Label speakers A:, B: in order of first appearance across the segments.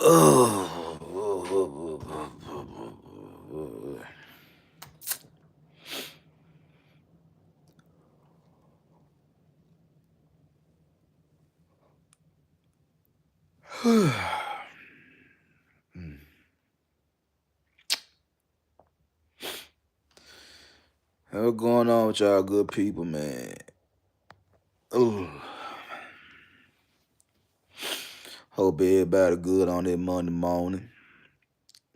A: What's going on with y'all good people, man? Ooh. Hope everybody good on that Monday morning.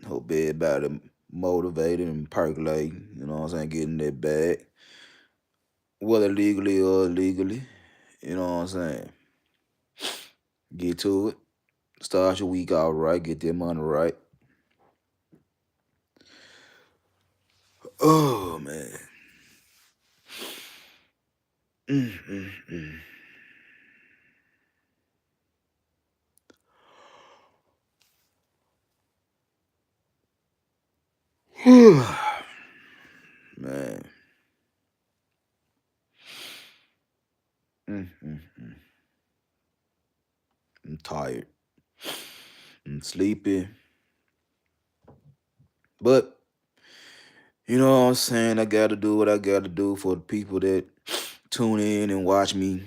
A: Hope everybody motivated and percolating, you know what I'm saying, getting that bag. Whether legally or illegally, you know what I'm saying. Get to it. Start your week out right, get that money right. Oh man. Mm. Man. Mm. I'm tired. I'm sleepy. But you know what I'm saying? I gotta do what I gotta do for the people that tune in and watch me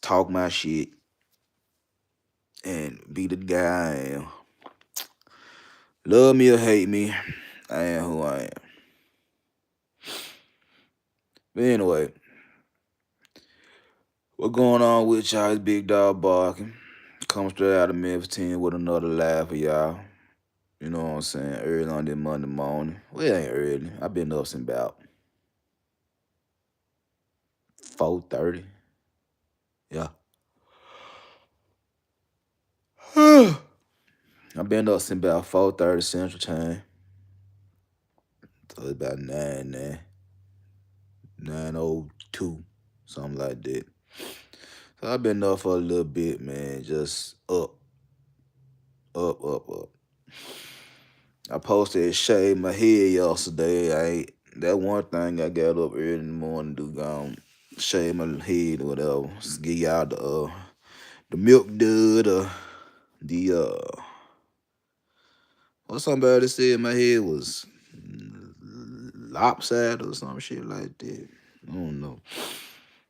A: talk my shit and be the guy I am. Love me or hate me, I am who I am. But anyway, what going on with y'all? It's Big Dog Barking. Come straight out of Memphis 10 with another laugh for y'all. You know what I'm saying? Early on this Monday morning. Well, it ain't early. I've been up since about 4:30. Yeah. I've been up since about 4:30 Central Time. So it's about 9:02, something like that. So I've been up for a little bit, man. Just up. I posted shave my head yesterday. That one thing I got up early in the morning to do, shave my head or whatever. Just give y'all the milk dud or the what somebody said my head was lopsided or some shit like that. I don't know.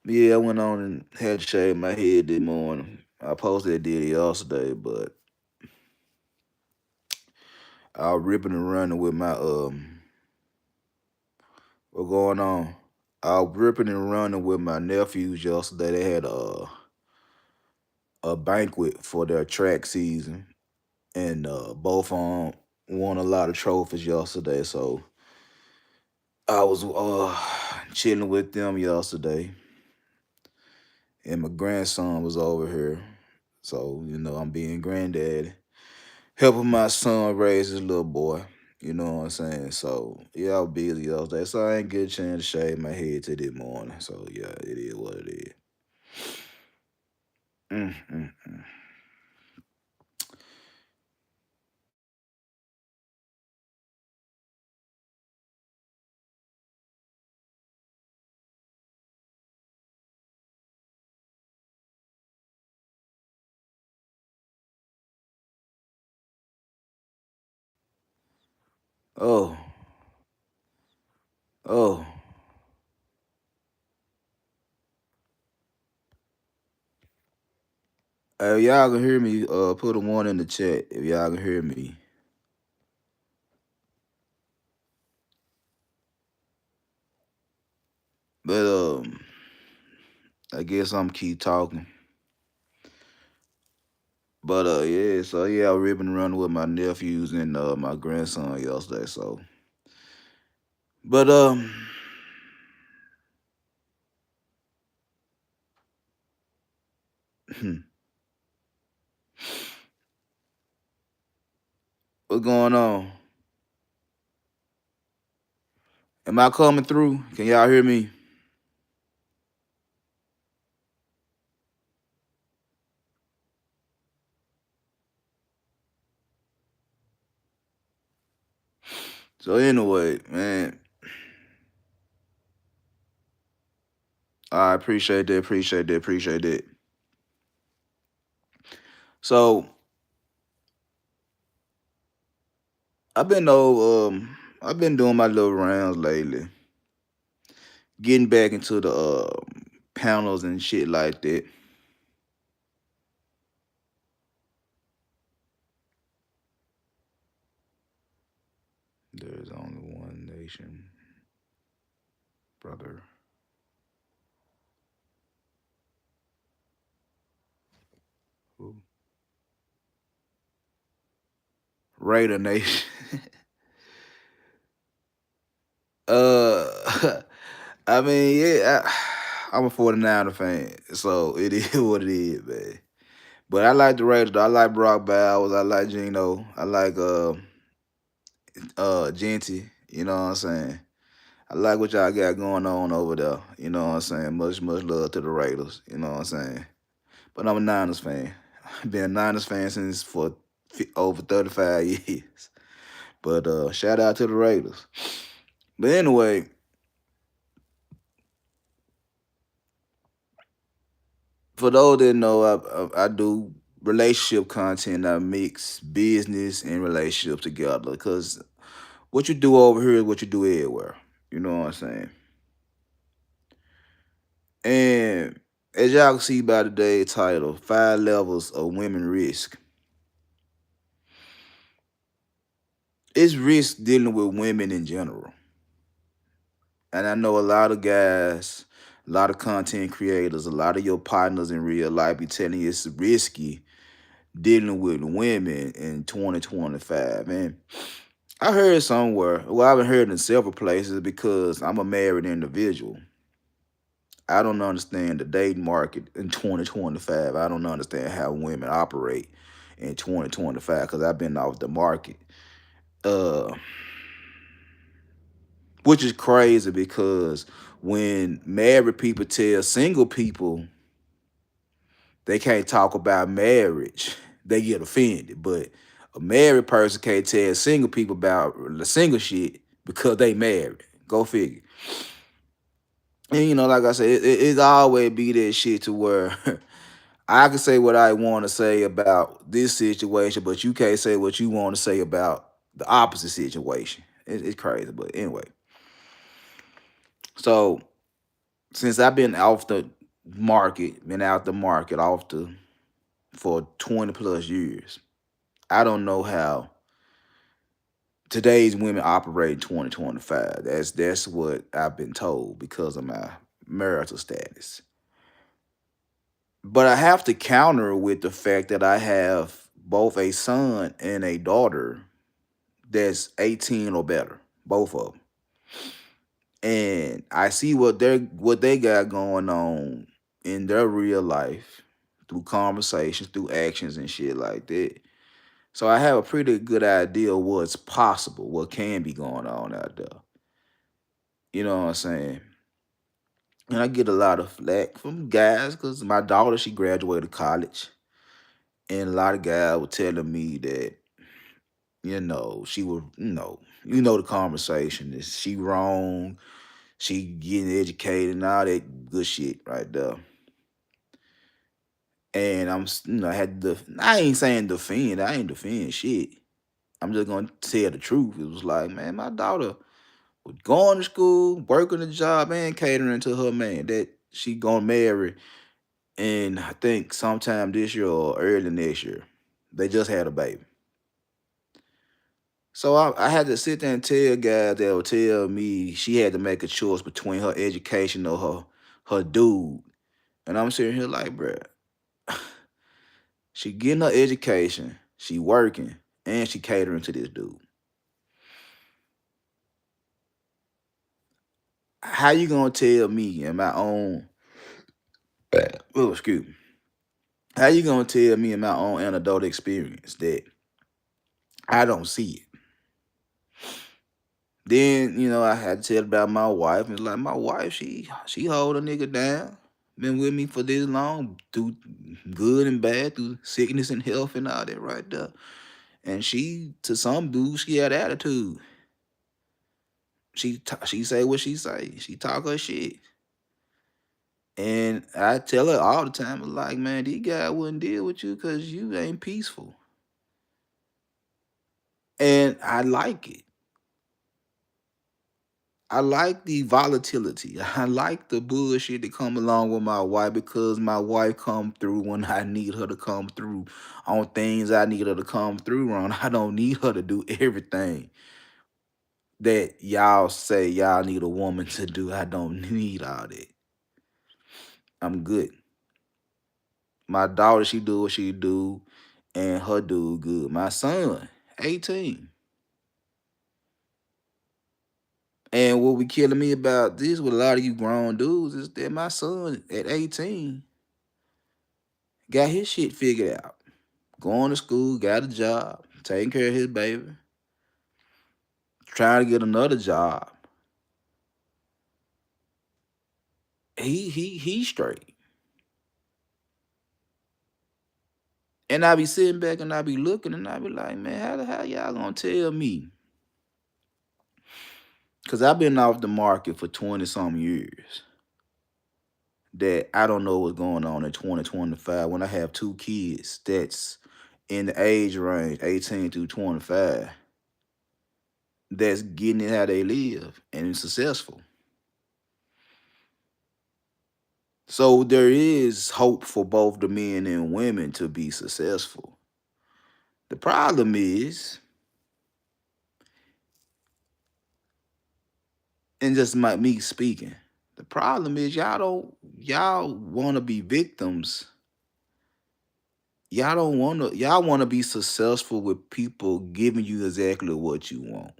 A: But yeah, I went on and had to shave my head this morning. I posted did it yesterday, but I was ripping and running with my what going on? I was ripping and running with my nephews yesterday. They had a banquet for their track season, and both of them won a lot of trophies yesterday. So I was chilling with them yesterday, and my grandson was over here. So I'm being granddaddy, helping my son raise his little boy. You know what I'm saying? So yeah, I was busy yesterday, so I ain't get a chance to shave my head till this morning. So yeah, it is what it is. Mm. Oh, oh. If y'all can hear me, put a one in the chat if y'all can hear me. But I guess I'm keep talking. But yeah, so yeah, I was ripping and running with my nephews and my grandson yesterday. So, but what's going on? Am I coming through? Can y'all hear me? So anyway, man, I appreciate that. So I've been doing my little rounds lately, getting back into the panels and shit like that. There's only one nation, brother. Who? Raider Nation. I mean, yeah, I'm a 49er fan, so it is what it is, man. But I like the Raiders. Though. I like Brock Bowers. I like Gino. I like Genty. You know what I'm saying? I like what y'all got going on over there. You know what I'm saying? Much love to the Raiders. You know what I'm saying? But I'm a Niners fan. I've been a Niners fan since for over 35 years. But shout out to the Raiders. But anyway, for those that know, I do relationship content. I mix business and relationships together because what you do over here is what you do everywhere. You know what I'm saying? And as y'all can see by today's title, 5 levels of women risk. It's risk dealing with women in general. And I know a lot of guys, a lot of content creators, a lot of your partners in real life be telling you it's risky dealing with women in 2025. And I heard somewhere, well, I've heard in several places because I'm a married individual. I don't understand the dating market in 2025. I don't understand how women operate in 2025 because I've been off the market. Uh, which is crazy because when married people tell single people they can't talk about marriage, they get offended. But a married person can't tell single people about the single shit because they married. Go figure. And like I said, it always be that shit to where I can say what I want to say about this situation, but you can't say what you want to say about the opposite situation. It's crazy, but anyway. So since I've been off the been out the market off the for 20 plus years, I don't know how today's women operate in 2025. That's what I've been told because of my marital status. But I have to counter with the fact that I have both a son and a daughter that's 18 or better, both of them. And I see what they got going on in their real life through conversations, through actions and shit like that. So I have a pretty good idea of what's possible, what can be going on out there. You know what I'm saying? And I get a lot of flack from guys because my daughter, she graduated college. And a lot of guys were telling me that, she was, the conversation. Is she wrong? She getting educated and all that good shit right there. And I had to, I ain't saying defend, I ain't defend shit. I'm just gonna tell the truth. It was like, man, my daughter was going to school, working a job, and catering to her man that she gonna marry. And I think sometime this year or early next year, they just had a baby. So I had to sit there and tell guys that would tell me she had to make a choice between her education or her dude. And I'm sitting here like, bruh, she getting her education, she working, and she catering to this dude. How you gonna tell me in my own oh excuse me. How you gonna tell me in my own anecdotal experience that I don't see it? Then, I had to tell about my wife, and it's like my wife, she hold a nigga down. Been with me for this long, through good and bad, through sickness and health and all that right there. And she, to some dudes, she had attitude. She say what she say. She talk her shit. And I tell her all the time, like, man, these guys wouldn't deal with you because you ain't peaceful. And I like it. I like the volatility. I like the bullshit that come along with my wife because my wife come through when I need her to come through on things I need her to come through on. I don't need her to do everything that y'all say y'all need a woman to do. I don't need all that. I'm good. My daughter, she do what she do, and her dude good. My son, 18. And what be killing me about this with a lot of you grown dudes is that my son at 18 got his shit figured out. Going to school, got a job, taking care of his baby, trying to get another job. He straight. And I be sitting back and I be looking and I be like, man, how the hell y'all gonna tell me? Cause I've been off the market for 20 some years. That I don't know what's going on in 2025 when I have two kids that's in the age range 18 through 25 that's getting it how they live and successful. So there is hope for both the men and women to be successful. The problem is, and just my me speaking, the problem is y'all want to be victims. Y'all don't want to y'all want to be successful with people giving you exactly what you want.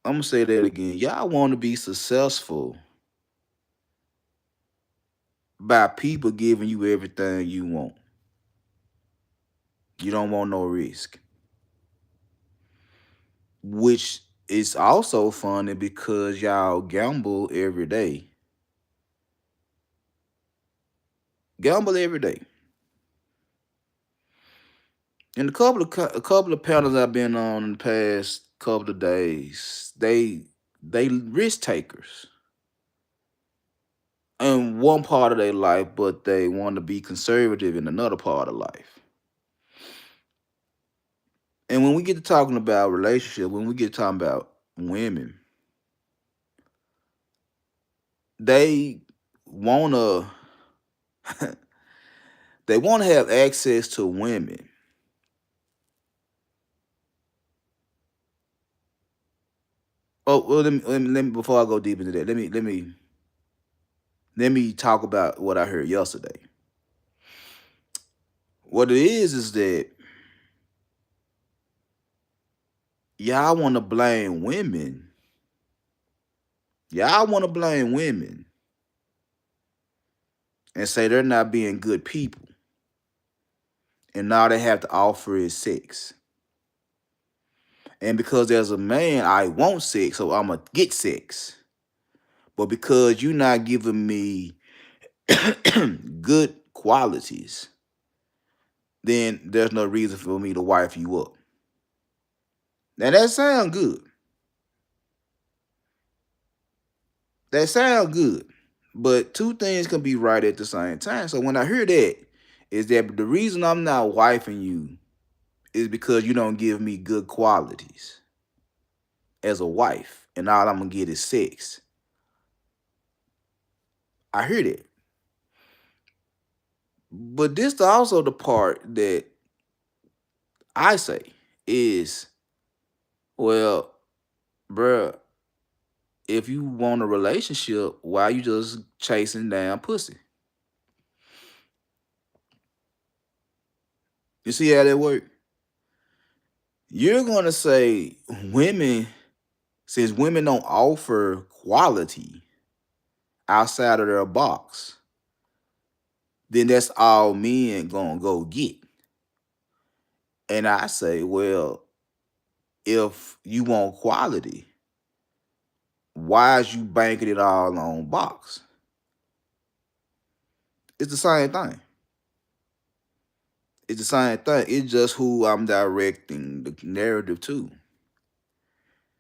A: I'm gonna say that again. Y'all want to be successful by people giving you everything you want. You don't want no risk. Which is also funny because y'all gamble every day. Gamble every day. And a couple of panels I've been on in the past couple of days, they risk takers in one part of their life, but they want to be conservative in another part of life. And when we get to talking about relationship, when we get talking about women, they wanna they wanna have access to women. Oh well, let me before I go deep into that, let me talk about what I heard yesterday. What it is that y'all want to blame women. Y'all want to blame women and say they're not being good people, and all they have to offer is sex. And because there's a man, I want sex, so I'ma get sex. But because you're not giving me good qualities, then there's no reason for me to wife you up. Now that sound good. That sound good. But two things can be right at the same time. So when I hear that, is that the reason I'm not wifing you is because you don't give me good qualities as a wife, and all I'm gonna get is sex. I hear that. But this is also the part that I say is, well, bruh, if you want a relationship, why you just chasing down pussy? You see how that work? You're gonna say women, since women don't offer quality outside of their box, then that's all men gonna go get. And I say, well, if you want quality, why is you banking it all on box? It's the same thing. It's the same thing. It's just who I'm directing the narrative to.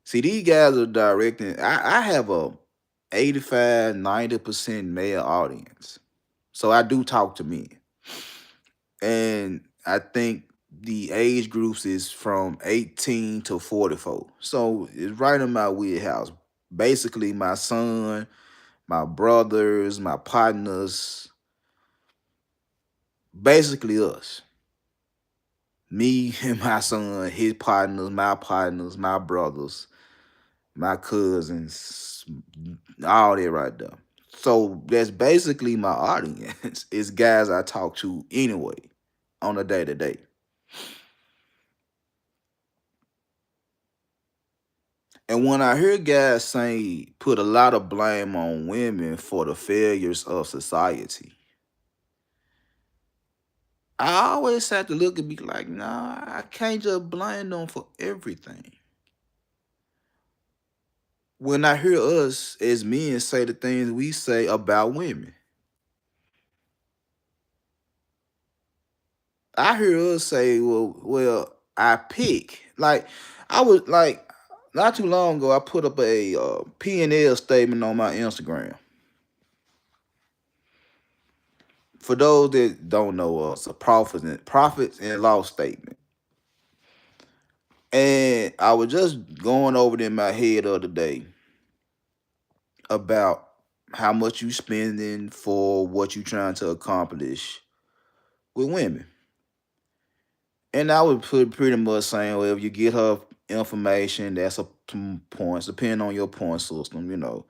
A: See, these guys are directing. I have a 85, 90% male audience. So I do talk to men. And I think the age groups is from 18 to 44. So it's right in my wheelhouse. Basically, my son, my brothers, my partners, basically us. Me and my son, his partners, my brothers, my cousins, all that right there. So that's basically my audience. It's guys I talk to anyway on a day to day. And when I hear guys say put a lot of blame on women for the failures of society, I always have to look and be like, nah, I can't just blame them for everything. When I hear us as men say the things we say about women, I hear us say, well, I pick. Like, I was like, not too long ago, I put up a P&L statement on my Instagram. For those that don't know us, a profits and loss statement. And I was just going over it in my head the other day about how much you spending for what you trying to accomplish with women. And I would put pretty much saying, well, if you get her information, that's some points, depending on your point system, you know.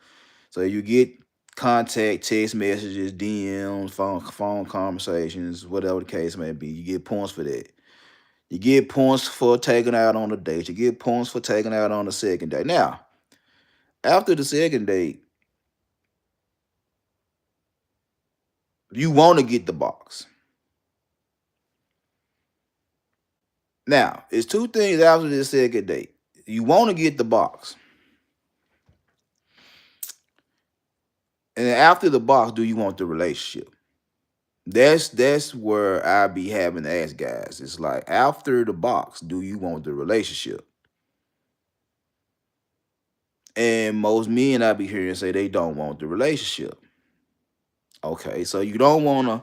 A: So you get contact, text messages, DMs, phone conversations, whatever the case may be, you get points for that. You get points for taking out on a date. You get points for taking out on the second date. Now, after the second date, you want to get the box. Now, it's two things after the second date. You want to get the box. And after the box, do you want the relationship? That's where I be having to ask guys. It's like after the box, do you want the relationship? And most men I be hearing say they don't want the relationship. Okay, so you don't want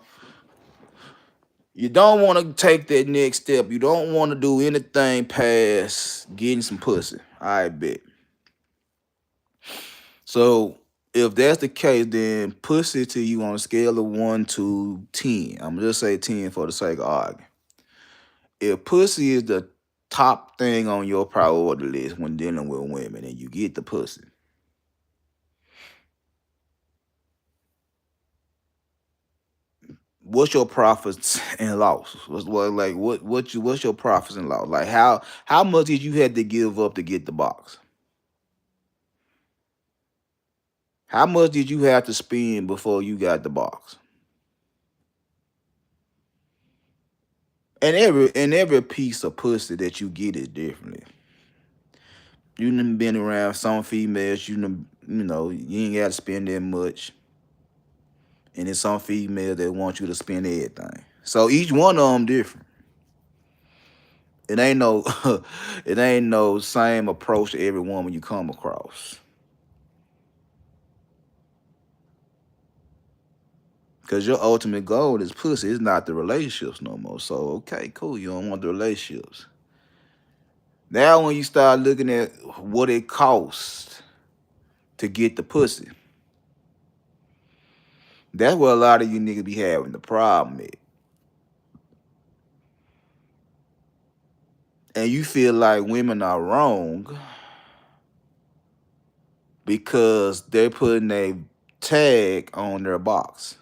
A: to take that next step. You don't want to do anything past getting some pussy. I bet. So if that's the case, then pussy to you on a scale of 1 to 10. I'm gonna just say 10 for the sake of arguing. If pussy is the top thing on your priority list when dealing with women and you get the pussy, what's your profits and loss? What's your profits and loss? Like how much did you have to give up to get the box? How much did you have to spend before you got the box? And every piece of pussy that you get is differently. You done been around some females, you ain't got to spend that much. And there's some females that want you to spend everything. So each one of them different. It ain't no it ain't no same approach to every woman you come across. Cause your ultimate goal is pussy. It's not the relationships no more. So okay, cool. You don't want the relationships. Now when you start looking at what it costs to get the pussy, that's where a lot of you niggas be having the problem at. And you feel like women are wrong because they're putting a tag on their box.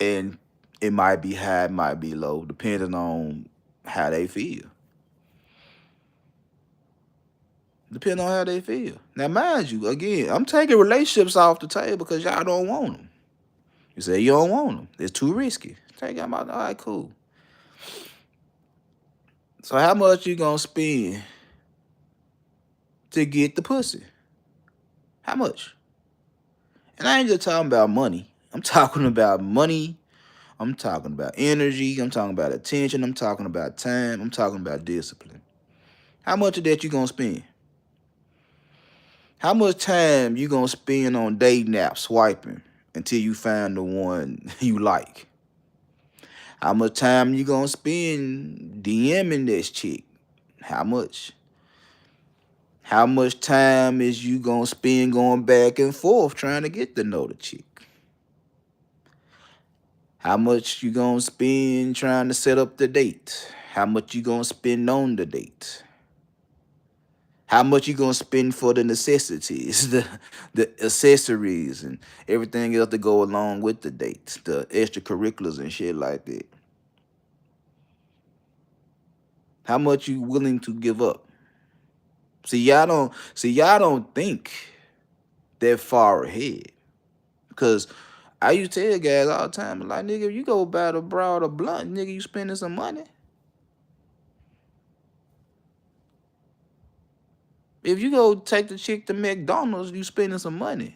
A: And it might be high, it might be low, depending on how they feel. Depending on how they feel. Now, mind you, again, I'm taking relationships off the table because y'all don't want them. You say you don't want them. It's too risky. Take them out. All right, cool. So how much you gonna spend to get the pussy? How much? And I ain't just talking about money. I'm talking about money. I'm talking about energy. I'm talking about attention. I'm talking about time. I'm talking about discipline. How much of that you gonna spend? How much time you gonna spend on dating apps swiping until you find the one you like? How much time you gonna spend DMing this chick? How much? How much time is you gonna spend going back and forth trying to get to know the chick? How much you gonna spend trying to set up the date? How much you gonna spend on the date? How much you gonna spend for the necessities, the accessories, and everything else to go along with the dates, the extracurriculars and shit like that? How much you willing to give up? See y'all don't think that far ahead. Cause I used to tell guys all the time, like, nigga, if you go buy the broad or blunt, nigga, you spending some money. If you go take the chick to McDonald's, you spending some money.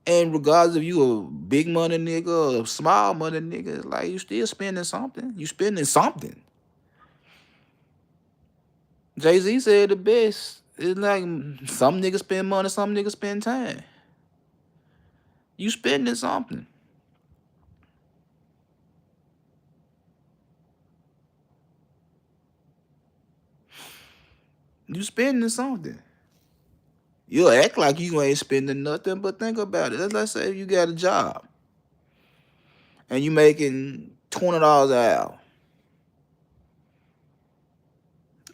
A: And regardless if you a big money nigga or a small money nigga, like, you still spending something. You spending something. Jay-Z said the best. It's like some niggas spend money, some niggas spend time. You spending something. You spending something. You'll act like you ain't spending nothing, but think about it. Let's say you got a job and you making $20 an hour.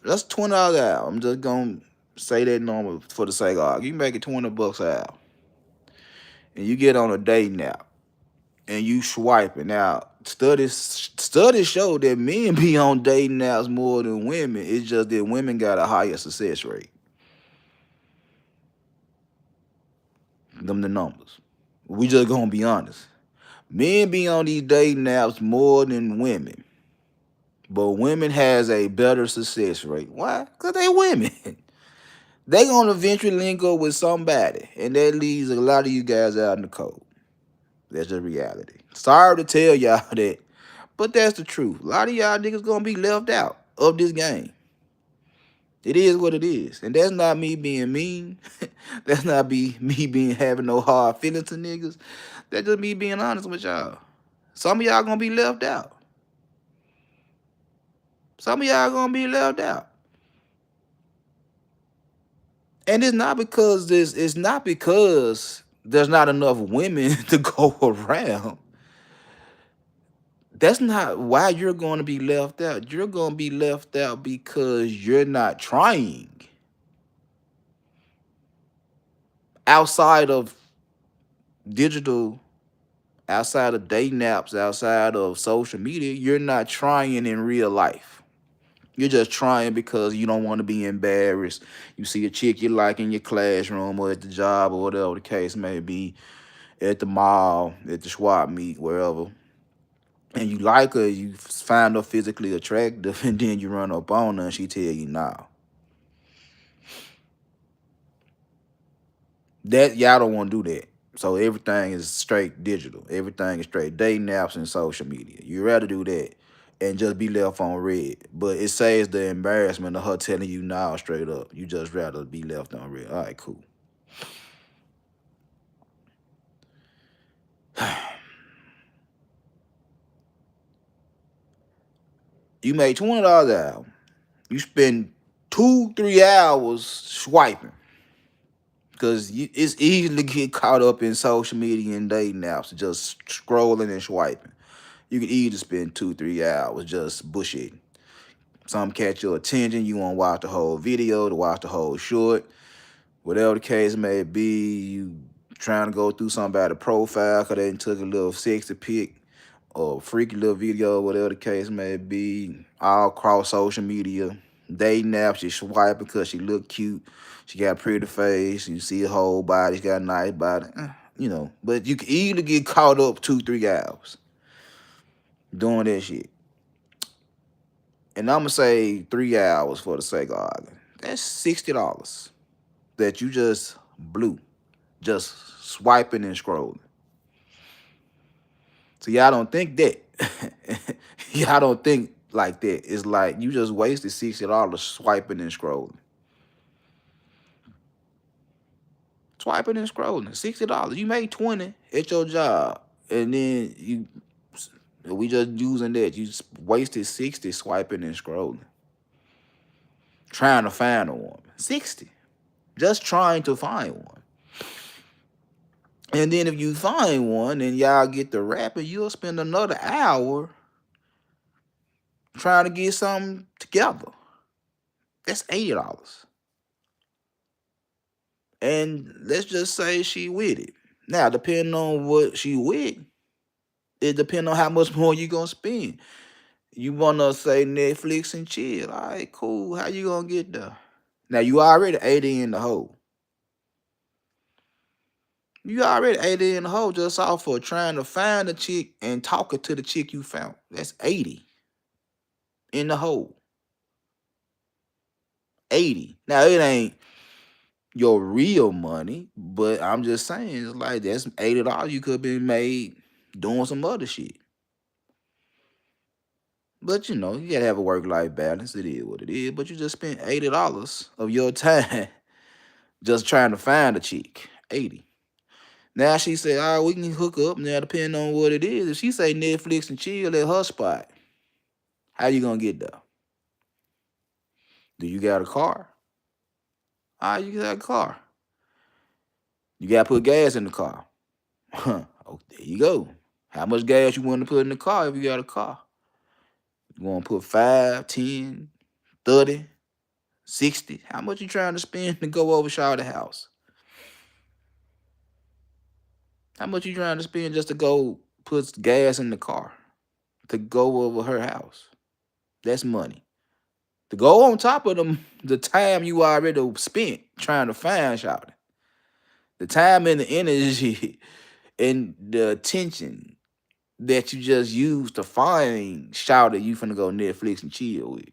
A: That's $20 an hour. I'm just gonna say that normal for the sake of argument. You making $20 an hour, and you get on a dating app, and you swiping. Now, studies show that men be on dating apps more than women. It's just that women got a higher success rate. Them the numbers. We just gonna be honest. Men be on these dating apps more than women. But women has a better success rate. Why? Because they women. They gonna eventually link up with somebody. And that leaves a lot of you guys out in the cold. That's the reality. Sorry to tell y'all that, but that's the truth. A lot of y'all niggas gonna be left out of this game. It is what it is. And that's not me being mean. That's not me being having no hard feelings to niggas. That's just me being honest with y'all. Some of y'all gonna be left out. Some of y'all gonna be left out. And it's not because there's not enough women to go around. That's not why you're going to be left out. You're going to be left out because you're not trying. Outside of digital, outside of dating apps, outside of social media, you're not trying in real life. You're just trying because you don't want to be embarrassed. You see a chick you like in your classroom or at the job or whatever the case may be, at the mall, at the swap meet, wherever. And you like her, you find her physically attractive, and then you run up on her and she tell you nah. That y'all don't want to do that. So everything is straight digital. Everything is straight dating apps and social media. You rather do that and just be left on red. But it saves the embarrassment of her telling you nah straight up. You just rather be left on red. All right, cool. You made $20 an hour. You spend 2-3 hours swiping. Because it's easy to get caught up in social media and dating apps, just scrolling and swiping. You can easily spend 2-3 hours just bullshitting. Some catch your attention. You want to watch the whole video, to watch the whole short. Whatever the case may be, you trying to go through somebody's profile because they took a little sexy pic or freaky little video, whatever the case may be, all across social media. Dating apps, she swipe because she look cute. She got a pretty face. You see her whole body. She got a nice body. You know, but you can easily get caught up 2-3 hours doing that shit. And I'm going to say 3 hours for the sake of argument. That's $60 that you just blew, just swiping and scrolling. So y'all don't think that. Y'all don't think like that. It's like you just wasted $60 swiping and scrolling. Swiping and scrolling. $60. You make 20 at your job. And then you We just using that. You just wasted 60 swiping and scrolling, trying to find a woman. 60. Just trying to find one. And then if you find one and y'all get the rapping, you'll spend another hour trying to get something together. That's $80. And let's just say she with it. Now, depending on what she with, it depends on how much more you gonna spend. You wanna say Netflix and chill. All right, cool. How you gonna get there? Now you already 80 in the hole. You already 80 in the hole just off for trying to find a chick and talking to the chick you found. That's 80 in the hole. 80. Now it ain't your real money, but I'm just saying, it's like that's $80 you could have been made doing some other shit. But you know, you gotta have a work-life balance. It is what it is. But you just spent $80 of your time just trying to find a chick. 80. Now she said, all right, we can hook up. Now, depending on what it is, if she say Netflix and chill at her spot, how you gonna get there? Do you got a car? All right, you got a car. You gotta put gas in the car. Oh, there you go. How much gas you want to put in the car if you got a car? You want to put 5, 10, 30, 60? How much you trying to spend to go over Shawty's house? How much you trying to spend just to go put gas in the car to go over her house? That's money. To go on top of the time you already spent trying to find Shawty. The time and the energy and the attention that you just used to find Shawty you finna go Netflix and chill with.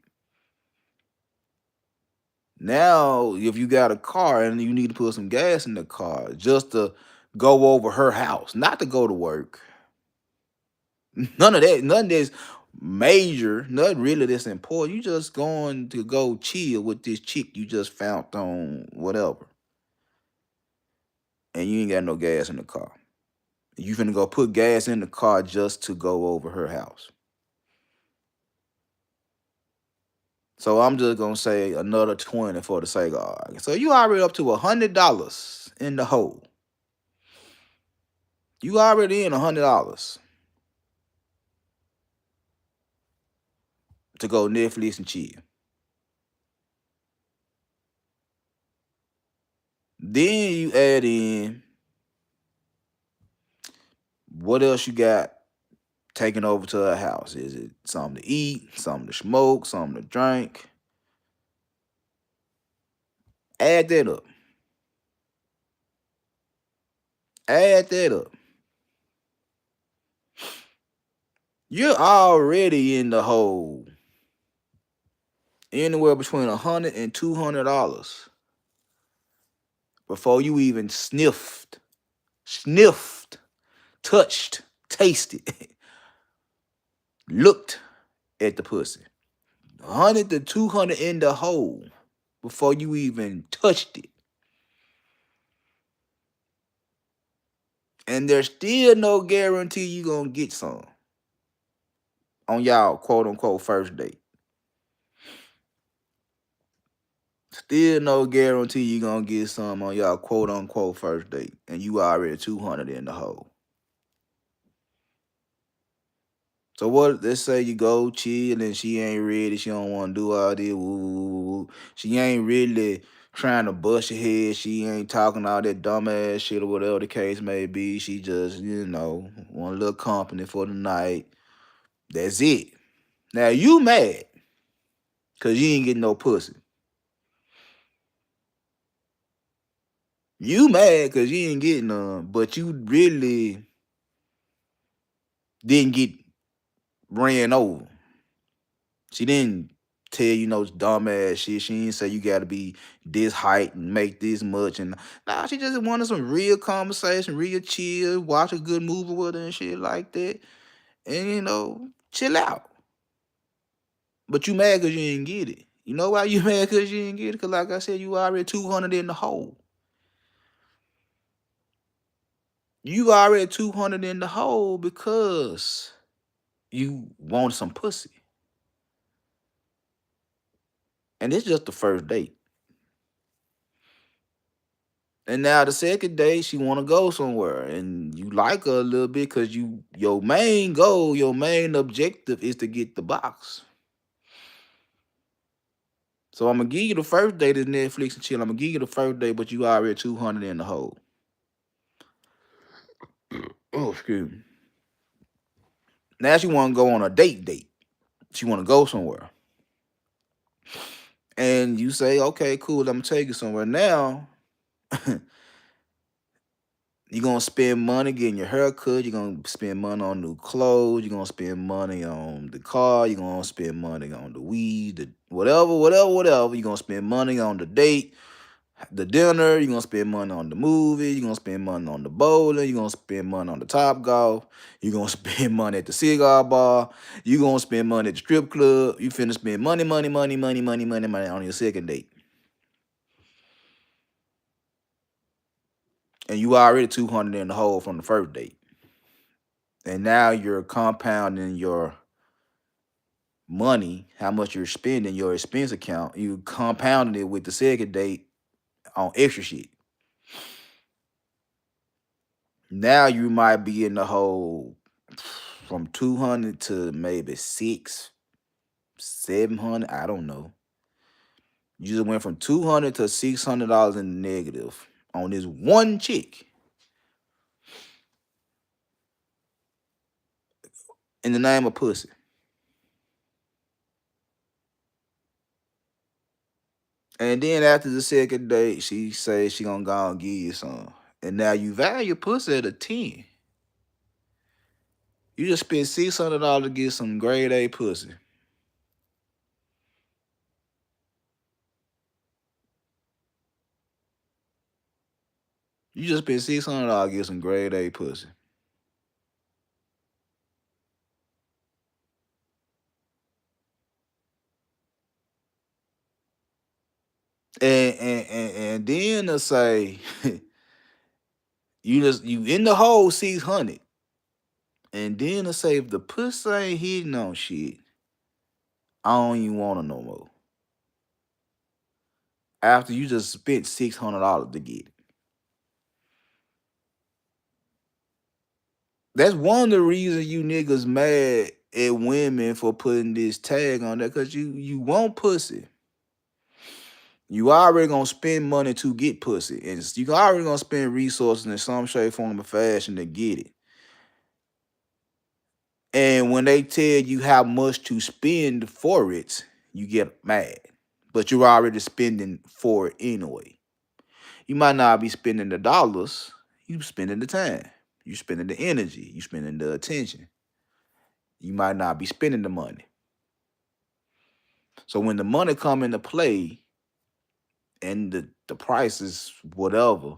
A: Now, if you got a car and you need to put some gas in the car just to go over her house, not to go to work. None of that, none of this major, nothing really that's important. You just going to go chill with this chick you just found on whatever. And you ain't got no gas in the car. You finna go put gas in the car just to go over her house. So I'm just gonna say another 20 for the sake of argument. So you already up to $100 in the hole. You already in $100 to go Netflix and chill. Then you add in what else you got taking over to her house. Is it something to eat, something to smoke, something to drink? Add that up. Add that up. You're already in the hole. Anywhere between $100 and $200 before you even sniffed, touched, tasted, looked at the pussy. 100 to 200 in the hole before you even touched it. And there's still no guarantee you gonna get some on y'all quote unquote first date. Still no guarantee you gonna get some on y'all quote unquote first date. And you already 200 in the hole. So what? Let's say you go chill and she ain't ready. She don't want to do all this. Woo. She ain't really trying to bust your head. She ain't talking all that dumbass shit or whatever the case may be. She just, want a little company for the night. That's it. Now you mad because you ain't getting no pussy. You mad because you ain't getting none, but you really didn't get ran over. She didn't tell you no dumbass shit. She didn't say you gotta be this height and make this much. And nah, she just wanted some real conversation, real chill, watch a good movie with her and shit like that. And chill out. But you mad because you didn't get it. You know why you mad because you didn't get it? Because like I said, you already 200 in the hole. You already 200 in the hole because You want some pussy. And it's just the first date. And now the second day, she want to go somewhere, and you like her a little bit because your main goal, your main objective is to get the box. So I'm gonna give you the first day, this Netflix and chill. I'm gonna give you the first day, but you already 200 in the hole. Oh, excuse me. Now she want to go on a date. She want to go somewhere, and you say, "Okay, cool. I'm gonna take you somewhere." Now you're gonna spend money getting your hair cut. You're gonna spend money on new clothes. You're gonna spend money on the car. You're gonna spend money on the weed, the whatever. You're gonna spend money on the date, the dinner. You're gonna spend money on the movie. You're gonna spend money on the bowling. You're gonna spend money on the Top Golf. You're gonna spend money at the cigar bar. You're gonna spend money at the strip club. You finna spend money on your second date. And you already 200 in the hole from the first date. And now you're compounding your money, how much you're spending, your expense account. You compounding it with the second date on extra shit. Now you might be in the hole from 200 to maybe 700. I don't know. You just went from 200 to $600 in the negative on this one chick in the name of pussy. And then after the second date, she says she gonna go and give you some. And now you value pussy at a 10. You just spent $600 to get some grade A pussy. You just spent $600 to get some grade A pussy. And then to say you in the hole 600. And then to say if the pussy ain't hitting on shit, I don't even want her no more. After you just spent $600 to get it. That's one of the reasons you niggas mad at women for putting this tag on there, cause you want pussy. You already gonna spend money to get pussy, and you already gonna spend resources in some shape, form, or fashion to get it. And when they tell you how much to spend for it, you get mad. But you're already spending for it anyway. You might not be spending the dollars, you spending the time, you spending the energy, you spending the attention. You might not be spending the money. So when the money come into play and the price is whatever,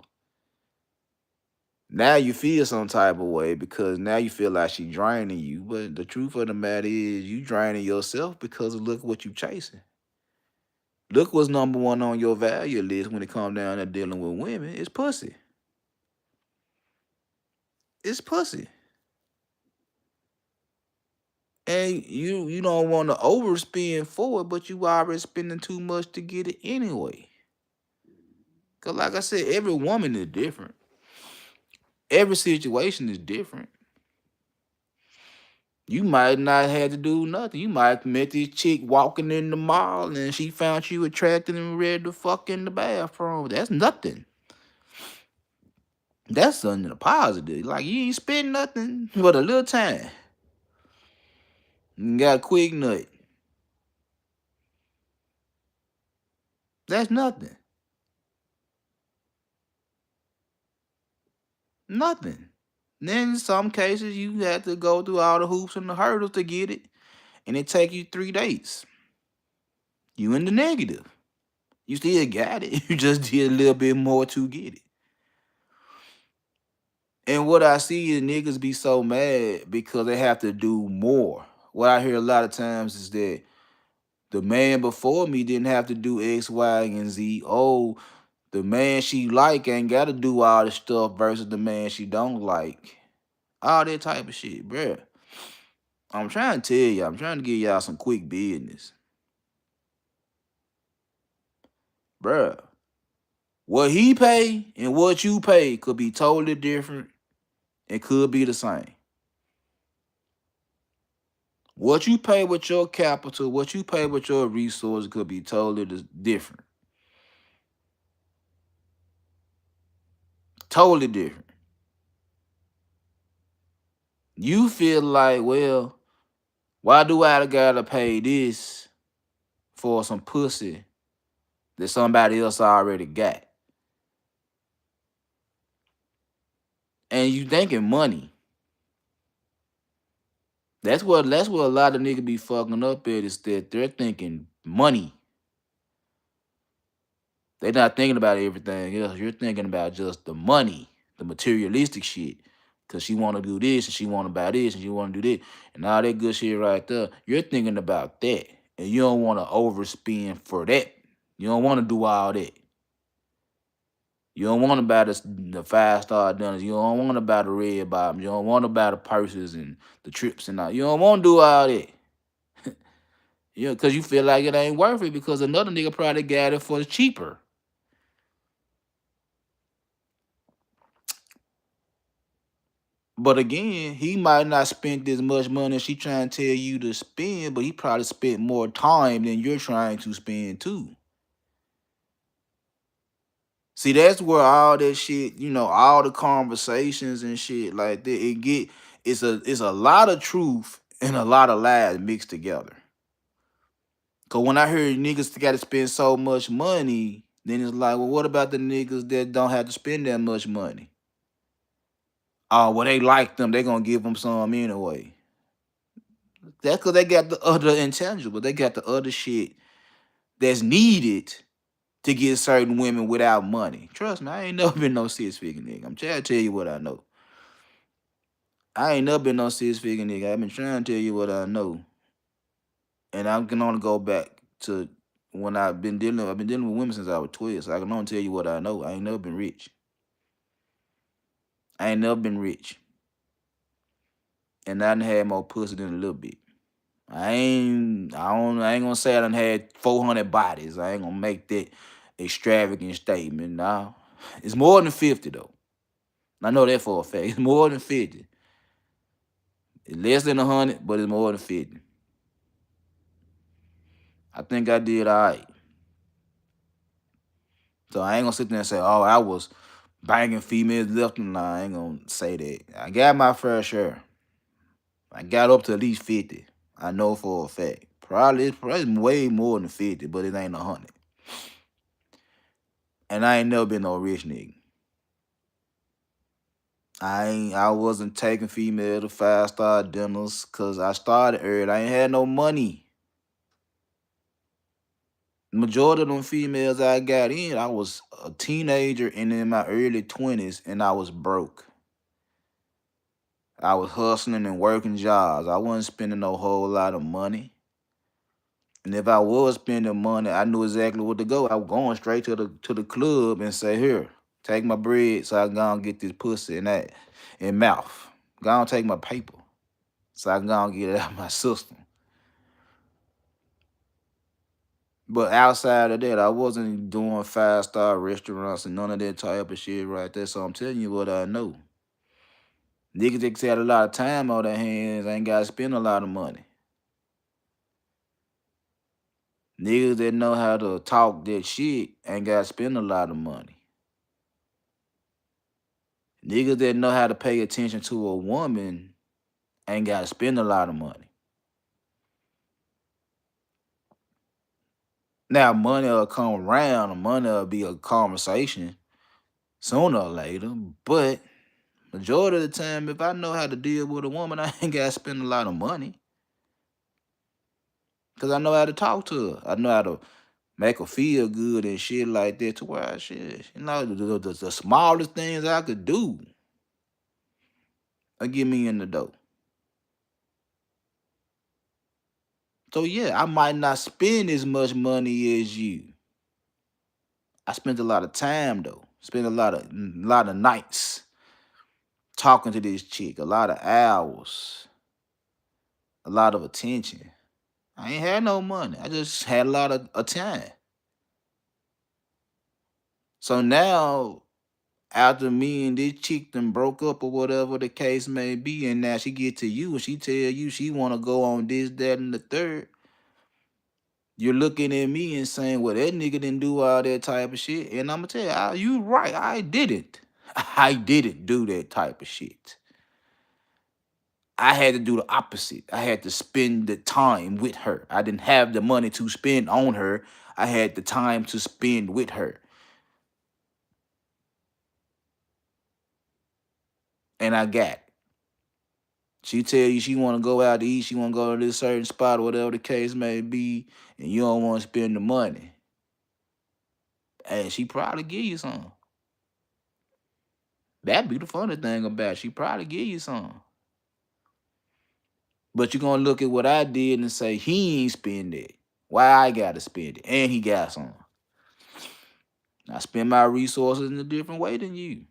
A: now you feel some type of way because now you feel like she draining you. But the truth of the matter is you draining yourself because of look what you chasing. Look what's number one on your value list when it comes down to dealing with women. It's pussy. It's pussy. And you don't want to overspend for it, but you already spending too much to get it anyway. Cause like I said, every woman is different. Every situation is different. You might not have to do nothing. You might have met this chick walking in the mall and she found you attractive and ready to fuck in the bathroom. That's nothing. That's something positive. Like you ain't spend nothing but a little time. You got a quick nut. That's nothing. Nothing. Then in some cases you have to go through all the hoops and the hurdles to get it, and it take you 3 days. You in the negative. You still got it. You just did a little bit more to get it. And what I see is niggas be so mad because they have to do more. What I hear a lot of times is that the man before me didn't have to do X, Y, and Z. Oh, the man she like ain't got to do all the stuff versus the man she don't like. All that type of shit, bruh. I'm trying to tell y'all, I'm trying to give y'all some quick business. Bruh, what he pay and what you pay could be totally different. It could be the same. What you pay with your capital, what you pay with your resources could be totally different. Totally different. You feel like, well, why do I gotta pay this for some pussy that somebody else already got? And you thinking money. That's what a lot of niggas be fucking up at, is that they're thinking money. They're not thinking about everything else. You're thinking about just the money, the materialistic shit. Cause she wanna do this and she wanna buy this and she wanna do this and all that good shit right there. You're thinking about that. And you don't wanna overspend for that. You don't wanna do all that. You don't want to buy the 5-star dinners. You don't want to buy the red bottoms. You don't want to buy the purses and the trips and all. You don't want to do all that. Because you feel like it ain't worth it because another nigga probably got it for cheaper. But again, he might not spend as much money as she trying to tell you to spend, but he probably spent more time than you're trying to spend too. See, that's where all that shit, all the conversations and shit like that, it's a lot of truth and a lot of lies mixed together. Cause when I heard niggas got to spend so much money, then it's like, well, what about the niggas that don't have to spend that much money? Oh, well, they like them. They gonna give them some anyway. That's because they got the other intangible. They got the other shit that's needed to get certain women without money. Trust me, I ain't never been no 6-figure nigga. I'm trying to tell you what I know. I ain't never been no 6-figure nigga. I've been trying to tell you what I know. And I can only go back to when I've been dealing with women since I was 12. So I can only tell you what I know. I ain't never been rich. I ain't never been rich. And I done had more pussy than a little bit. I ain't gonna say I done had 400 bodies. I ain't gonna make that extravagant statement. Nah. It's more than 50 though. I know that for a fact. It's more than 50. It's less than 100, but it's more than 50. I think I did all right. So I ain't gonna sit there and say, oh, I was banging females left and right. I ain't gonna say that. I got my fair share. I got up to at least 50. I know for a fact. Probably way more than 50, but it ain't 100. And I ain't never been no rich nigga. I wasn't taking female to 5-star dinners because I started early. I ain't had no money. Majority of them females I got in, I was a teenager and in my early 20s, and I was broke. I was hustling and working jobs. I wasn't spending no whole lot of money. And if I was spending money, I knew exactly what to go. I was going straight to the club and say, here, take my bread so I can go and get this pussy in mouth. Go and take my paper so I can go and get it out of my system. But outside of that, I wasn't doing 5-star restaurants and none of that type of shit right there. So I'm telling you what I know. Niggas that had a lot of time on their hands ain't got to spend a lot of money. Niggas that know how to talk that shit ain't got to spend a lot of money. Niggas that know how to pay attention to a woman ain't got to spend a lot of money. Now, money will come around, and money will be a conversation sooner or later, but majority of the time, if I know how to deal with a woman, I ain't got to spend a lot of money. Because I know how to talk to her. I know how to make her feel good and shit like that to where I shit. The smallest things I could do will get me in the door. So yeah, I might not spend as much money as you. I spent a lot of time though. Spent a lot of nights talking to this chick, a lot of hours, a lot of attention. I ain't had no money. I just had a lot of time. So now, after me and this chick done broke up or whatever the case may be, and now she get to you and she tell you she want to go on this, that, and the third, you're looking at me and saying, well, that nigga didn't do all that type of shit. And I'm going to tell you, you right, I didn't. I didn't do that type of shit. I had to do the opposite. I had to spend the time with her. I didn't have the money to spend on her. I had the time to spend with her. And I got it. She tell you she want to go out to eat, she want to go to this certain spot or whatever the case may be, and you don't want to spend the money. And she probably give you some. That be the funny thing about it. She probably give you some. But you're going to look at what I did and say, he ain't spend it. Why I got to spend it? And he got some. I spend my resources in a different way than you.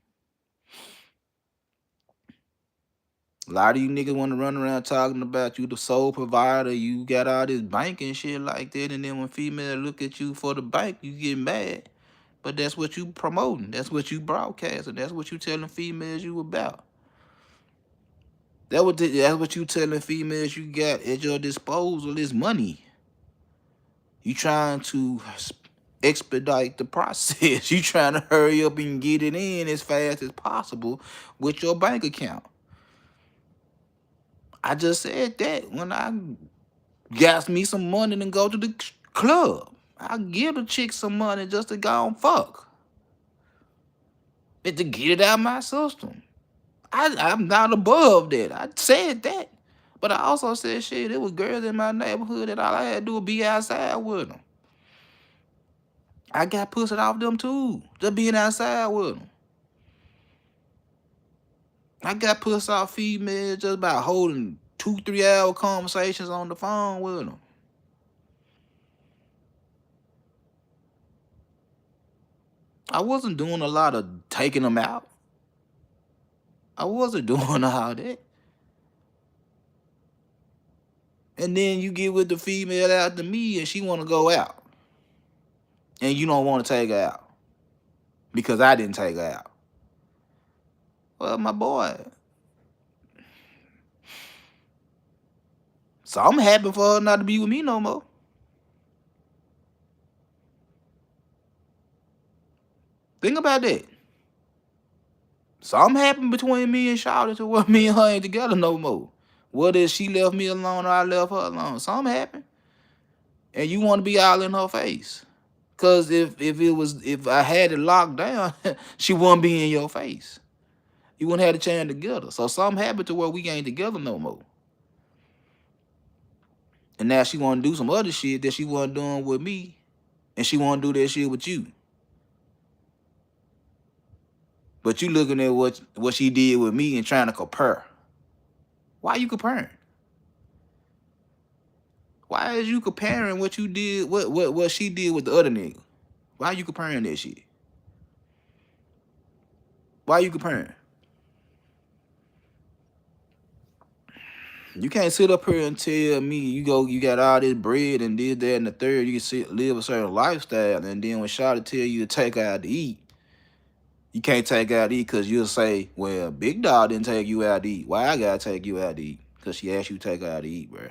A: A lot of you niggas want to run around talking about you the sole provider, you got all this banking shit like that, and then when female look at you for the bank, you get mad. But that's what you promoting. That's what you broadcasting. That's what you telling females you about. That's what you telling females you got at your disposal is money. You trying to expedite the process. You trying to hurry up and get it in as fast as possible with your bank account. I just said that when I got me some money and go to the club. I give the chick some money just to go and fuck. And to get it out of my system. I'm not above that. I said that. But I also said, shit, there was girls in my neighborhood that all I had to do was be outside with them. I got pussy off them too, just being outside with them. I got pussy off females just by holding 2-3 hour conversations on the phone with them. I wasn't doing a lot of taking them out. I wasn't doing all that. And then you get with the female after me and she want to go out. And you don't want to take her out. Because I didn't take her out. Well, my boy. So I'm happy for her not to be with me no more. Think about that. Something happened between me and Shawty to where me and her ain't together no more. Whether she left me alone or I left her alone. Something happened. And you want to be all in her face. Cause if I had it locked down, she wouldn't be in your face. You wouldn't have the chance together. So something happened to where we ain't together no more. And now she want to do some other shit that she wasn't doing with me. And she want to do that shit with you. But you looking at what she did with me and trying to compare. Why you comparing? Why is you comparing what you did, what she did with the other nigga? Why you comparing that shit? Why you comparing? You can't sit up here and tell me you got all this bread and this, that, and the third. You can live a certain lifestyle, and then when Shawty tell you to take her out to eat, you can't take her out to eat because you'll say, well, Big Dog didn't take you out to eat. Why I gotta take you out to eat? Because she asked you to take her out to eat, bro.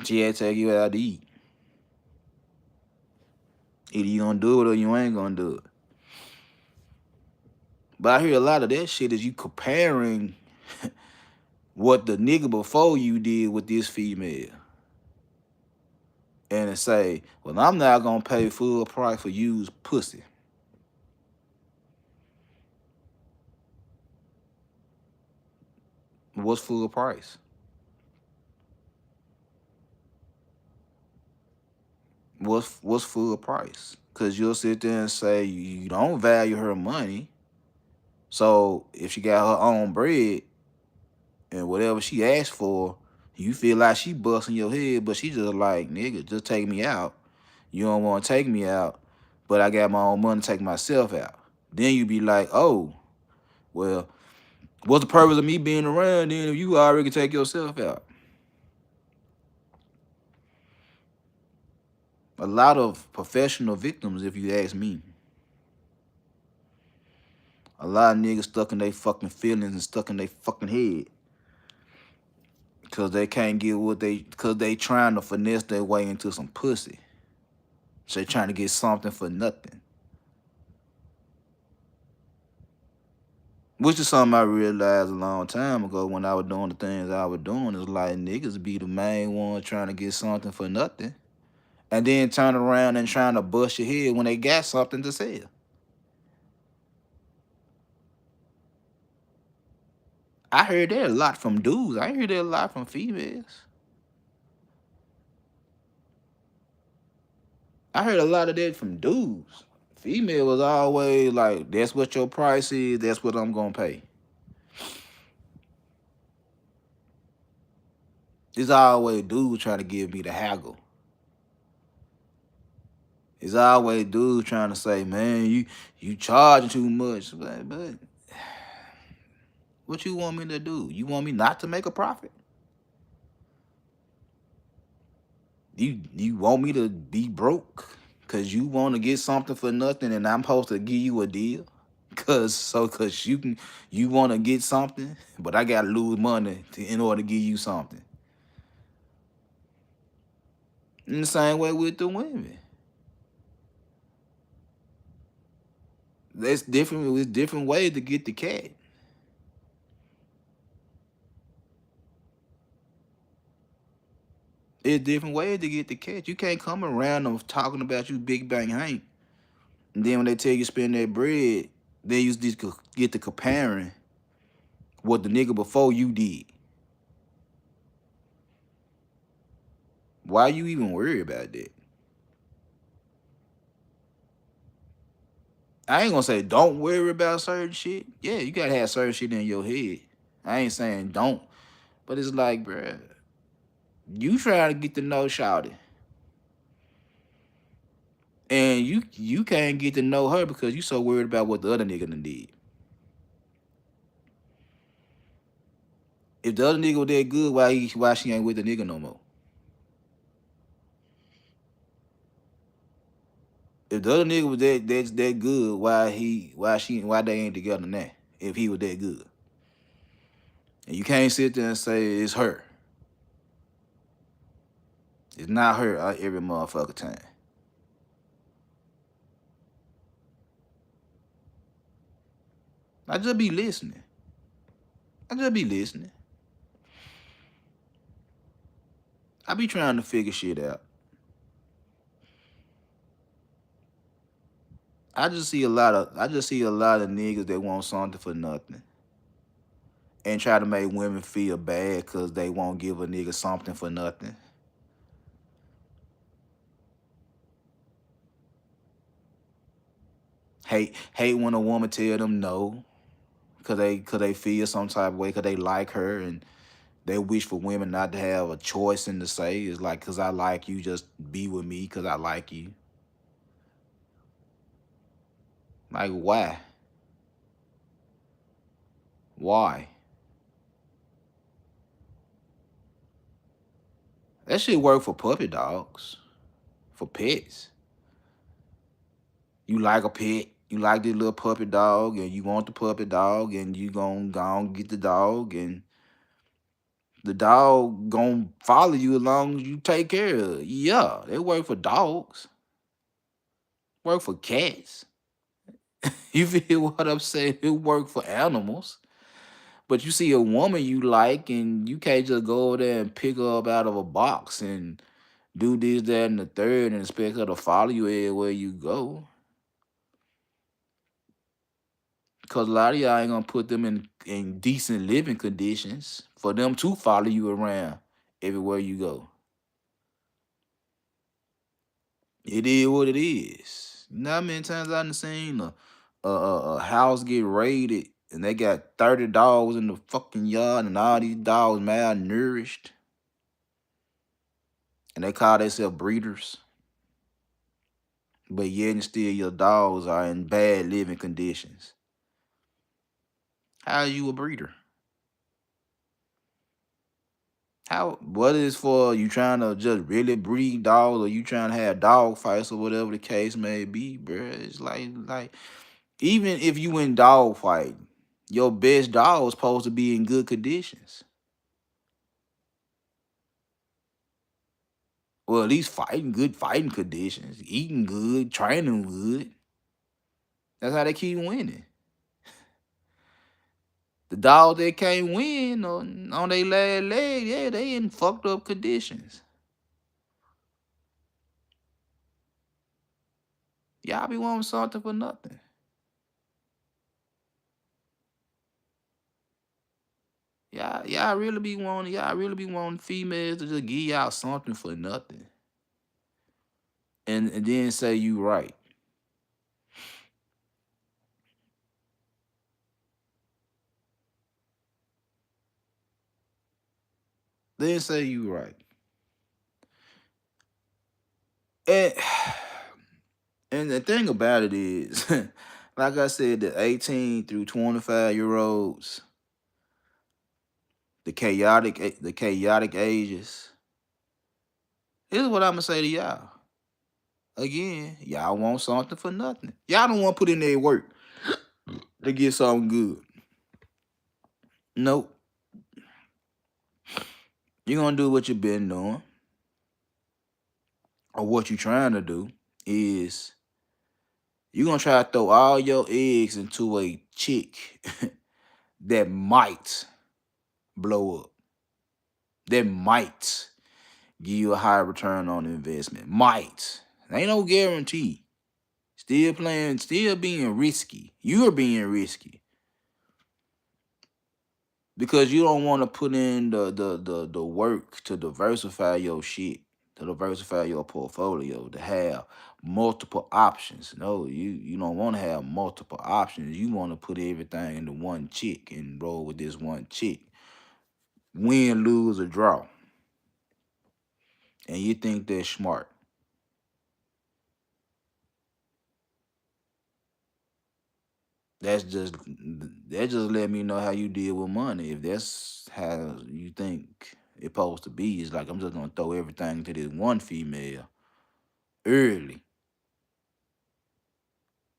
A: She had to take you out to eat. Either you gonna do it or you ain't gonna do it. But I hear a lot of that shit is you comparing what the nigga before you did with this female. And to say, well, I'm not gonna pay full price for used pussy. What's full price? What's full price? Cause you'll sit there and say you don't value her money. So if she got her own bread and whatever she asked for, you feel like she busting your head, but she just like, nigga, just take me out. You don't want to take me out, but I got my own money to take myself out. Then you be like, oh, well, What's the purpose of me being around then if you already can take yourself out? A lot of professional victims, if you ask me. A lot of niggas stuck in their fucking feelings and stuck in their fucking head. Cause they can't get cause they trying to finesse their way into some pussy. So they trying to get something for nothing. Which is something I realized a long time ago when I was doing the things I was doing. Is like niggas be the main one trying to get something for nothing. And then turn around and trying to bust your head when they got something to sell. I heard that a lot from dudes. I heard that a lot from females. I heard a lot of that from dudes. Female was always like, that's what your price is, that's what I'm gonna pay. It's always dudes trying to give me the haggle. It's always dudes trying to say, man, you charging too much. But what you want me to do? You want me not to make a profit? You want me to be broke? Cause you want to get something for nothing and I'm supposed to give you a deal? Cause you want to get something, but I gotta lose money in order to give you something. In the same way with the women. That's different with different ways to get the cat. It's different ways to get the cat. You can't come around them talking about you Big Bang Hank. And then when they tell you spend that bread, they use this get to comparing what the nigga before you did. Why you even worry about that? I ain't gonna say don't worry about certain shit. Yeah, you gotta have certain shit in your head. I ain't saying don't. But it's like, bruh, you try to get to know Shawty. And you can't get to know her because you so worried about what the other nigga done did. If the other nigga was that good, why she ain't with the nigga no more? If the other nigga was that good, why they ain't together now? If he was that good, and you can't sit there and say it's her. It's not her every motherfucker time. I just be listening. I be trying to figure shit out. I just see a lot of niggas that want something for nothing. And try to make women feel bad because they won't give a nigga something for nothing. Hate when a woman tell them no, cause they feel some type of way, cause they like her, and they wish for women not to have a choice in to say. It's like, cause I like you, just be with me, cause I like you. Like, why? Why? That shit work for puppy dogs, for pets. You like a pet, you like this little puppy dog, and you want the puppy dog, and you gonna go and get the dog, and the dog gonna follow you as long as you take care of it. Yeah, they work for dogs. Work for cats. You feel what I'm saying? It work for animals. But you see a woman you like, and you can't just go over there and pick her up out of a box and do this, that, and the third, and expect her to follow you everywhere you go. Cause a lot of y'all ain't gonna put them in decent living conditions for them to follow you around everywhere you go. It is what it is. You know how many times I done seen a house get raided and they got 30 dogs in the fucking yard and all these dogs malnourished and they call themselves breeders. But yet and still your dogs are in bad living conditions. How are you a breeder? How what is for you trying to just really breed dogs or you trying to have dog fights or whatever the case may be, bruh. It's like even if you in dog fight, your best dog is supposed to be in good conditions. Well, at least fighting good fighting conditions, eating good, training good. That's how they keep winning. The dogs that can't win on their last leg, yeah, they in fucked up conditions. Y'all be wanting something for nothing. Y'all really be wanting females to just give y'all something for nothing. And then say you right. Then say you right. And and the thing about it is, like I said, the 18 through 25-year-olds, the chaotic ages. Here's what I'm gonna say to y'all. Again, y'all want something for nothing. Y'all don't want to put in their work to get something good. Nope. You're gonna do what you've been doing, or what you're trying to do is you're gonna try to throw all your eggs into a chick that might blow up, that might give you a high return on investment. Might. Ain't no guarantee. Still playing, still being risky. You're being risky because you don't want to put in the work to diversify your shit, to diversify your portfolio, to have multiple options. No, you don't want to have multiple options. You want to put everything into one chick and roll with this one chick. Win, lose, or draw. And you think they're smart. That's just that just let me know how you deal with money. If that's how you think it's supposed to be, it's like I'm just gonna throw everything to this one female early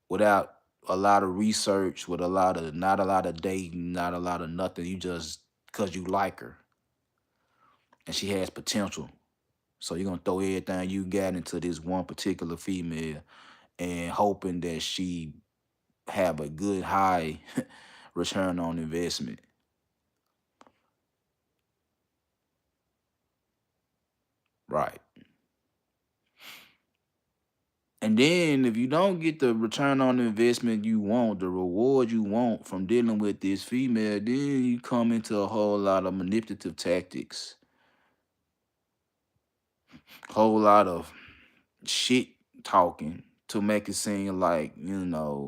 A: without a lot of research, with a lot of not a lot of dating, not a lot of nothing. You just cause you like her and she has potential. So you're gonna throw everything you got into this one particular female and hoping that she have a good high return on investment. Right. And then if you don't get the return on investment you want, the reward you want from dealing with this female, then you come into a whole lot of manipulative tactics, whole lot of shit talking to make it seem like,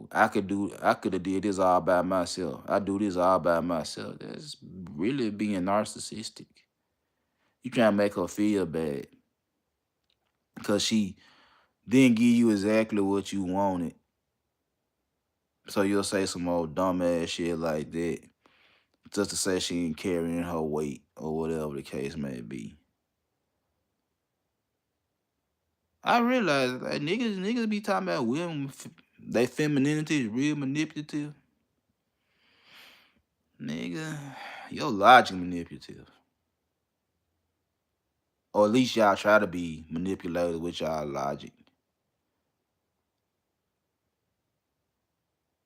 A: I could have did this all by myself. I do this all by myself. That's really being narcissistic. You trying to make her feel bad because she didn't give you exactly what you wanted. So you'll say some old dumbass shit like that just to say she ain't carrying her weight or whatever the case may be. I realize like niggas be talking about women, they femininity is real manipulative. Nigga, your logic manipulative. Or at least y'all try to be manipulated with y'all logic.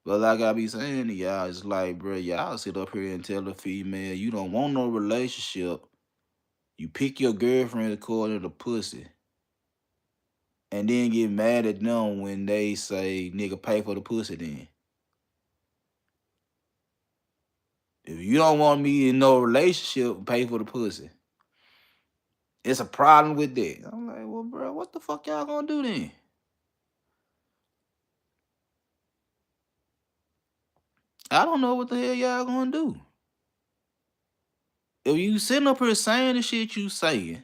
A: But like I be saying to y'all, it's like, bro, y'all sit up here and tell a female you don't want no relationship. You pick your girlfriend according to pussy. And then get mad at them when they say, nigga, pay for the pussy then. If you don't want me in no relationship, pay for the pussy. It's a problem with that. I'm like, well, bro, what the fuck y'all gonna do then? I don't know what the hell y'all gonna do. If you sitting up here saying the shit you saying,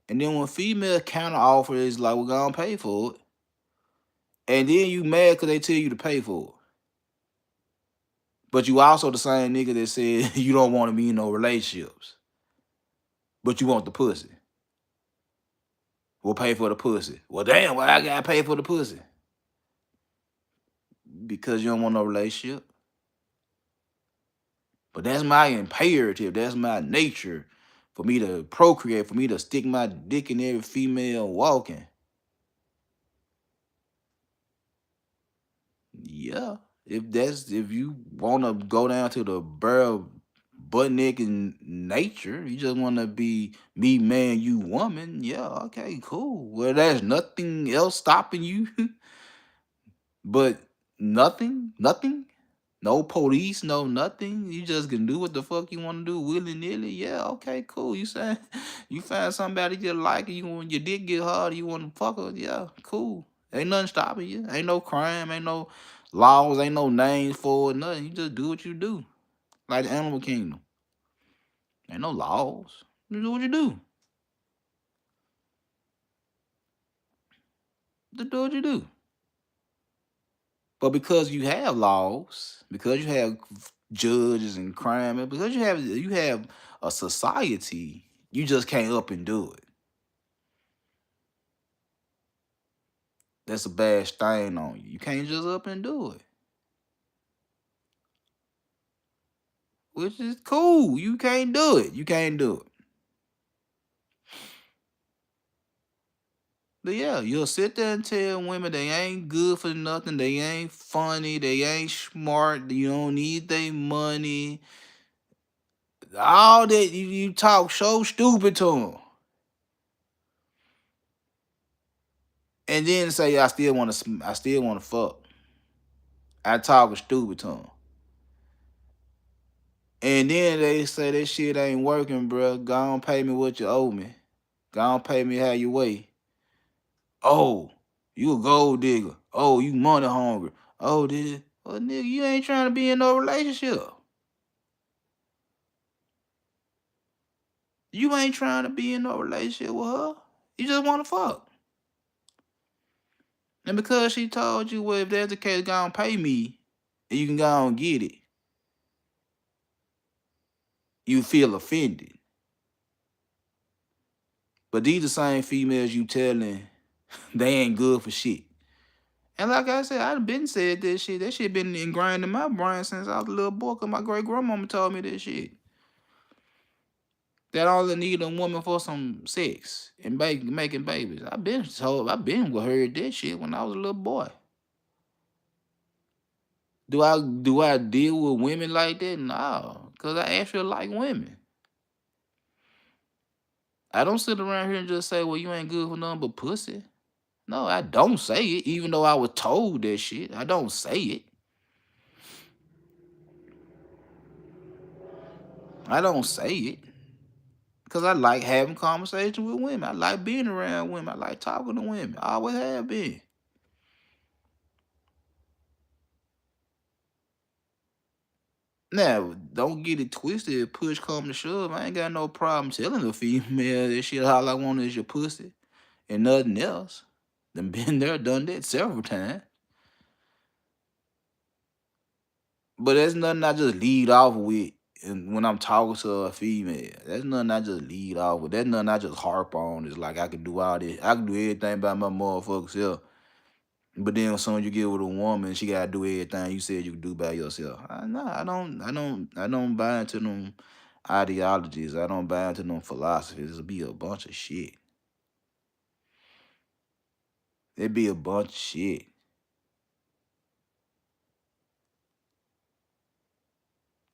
A: and then when female counter offer is like, we're gonna pay for it, and then you mad because they tell you to pay for it. But you also the same nigga that said you don't want to be in no relationships, but you want the pussy. We'll pay for the pussy. Well, damn, why I gotta pay for the pussy? Because you don't want no relationship. But that's my imperative. That's my nature for me to procreate, for me to stick my dick in every female walking. Yeah. If you wanna go down to the bare butt naked nature, you just wanna be me man, you woman, yeah, okay, cool. Well, there's nothing else stopping you but nothing. No police, no nothing. You just can do what the fuck you want to do willy nilly. Yeah, okay, cool. You saying you find somebody you like, you want your dick get hard, you want to fuck her. Yeah, cool. Ain't nothing stopping you. Ain't no crime, ain't no laws, ain't no names for it, nothing. You just do what you do. Like the animal kingdom. Ain't no laws. You do what you do. Just do what you do. But because you have laws, because you have judges and crime, and because you have a society, you just can't up and do it. That's a bad stain on you. You can't just up and do it. Which is cool. You can't do it. You can't do it. But yeah, you'll sit there and tell women they ain't good for nothing, they ain't funny, they ain't smart, you don't need their money. All that you talk so stupid to them. And then say I still want to fuck. I talk stupid to them. And then they say that shit ain't working, bro. Go on, pay me what you owe me. Go on, pay me how you weigh. Oh, you a gold digger. Oh, you money hungry. Oh, this. Well, nigga, you ain't trying to be in no relationship. You ain't trying to be in no relationship with her. You just want to fuck. And because she told you, well, if that's the case, go on pay me, and you can go on get it, you feel offended. But these the same females you telling they ain't good for shit. And like I said, I've been said this shit. That shit been ingrained in my brain since I was a little boy, because my great grandmama told me this shit. That all they need a woman for some sex and making babies. I've been heard that shit when I was a little boy. Do I deal with women like that? No, cause I actually like women. I don't sit around here and just say, "Well, you ain't good for nothing but pussy." No, I don't say it, even though I was told that shit. I don't say it. I don't say it. Cause I like having conversations with women. I like being around women. I like talking to women. I always have been. Now, don't get it twisted. If push come to shove, I ain't got no problem telling a female that shit all I want is your pussy and nothing else. Done been there, done that several times. But that's nothing I just lead off with and when I'm talking to a female. That's nothing I just lead off with. That's nothing I just harp on. It's like I can do all this. I can do everything by my motherfucking self. But then as soon as you get with a woman, she gotta do everything you said you could do by yourself. I don't buy into them ideologies. I don't buy into them philosophies. It'll be a bunch of shit. It'd be a bunch of shit.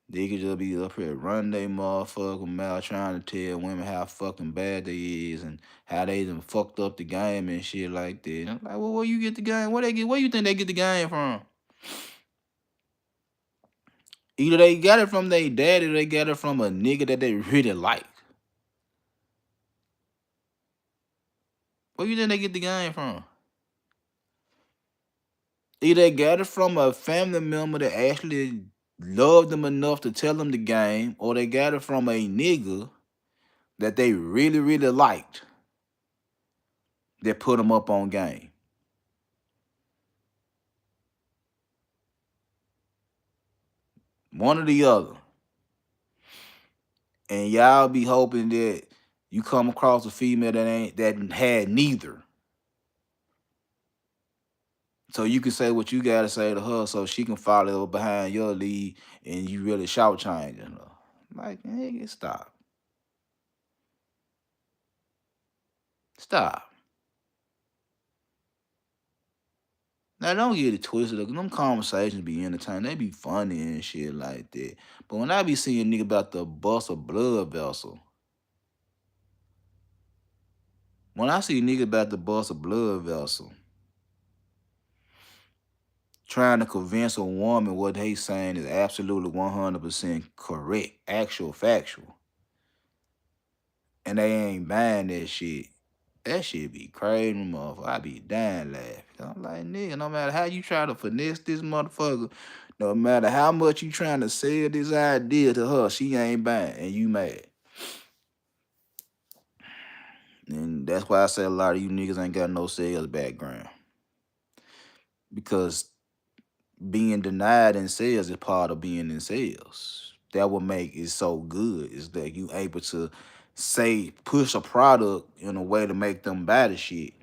A: They could just be up here running their motherfucking mouth trying to tell women how fucking bad they is and how they done fucked up the game and shit like that. And I'm like, well, where you get the game? Where you think they get the game from? Either they got it from their daddy or they got it from a nigga that they really like. Where you think they get the game from? Either they got it from a family member that actually loved them enough to tell them the game, or they got it from a nigga that they really, really liked that put them up on game. One or the other. And y'all be hoping that you come across a female that had neither. So you can say what you gotta say to her so she can follow behind your lead and you really shout changing her. Like, hey, stop. Stop. Now don't get it twisted. Them conversations be entertaining. They be funny and shit like that. But when I be seeing nigga about to bust a blood vessel, when I see nigga about to bust a blood vessel, trying to convince a woman what they saying is absolutely 100% correct, actual, factual, and they ain't buying that shit be crazy, motherfucker. I be dying laughing. I'm like, nigga, no matter how you try to finesse this motherfucker, no matter how much you trying to sell this idea to her, she ain't buying, and you mad. And that's why I say a lot of you niggas ain't got no sales background. Because being denied in sales is part of being in sales. That what make it so good is that you able to push a product in a way to make them buy the shit.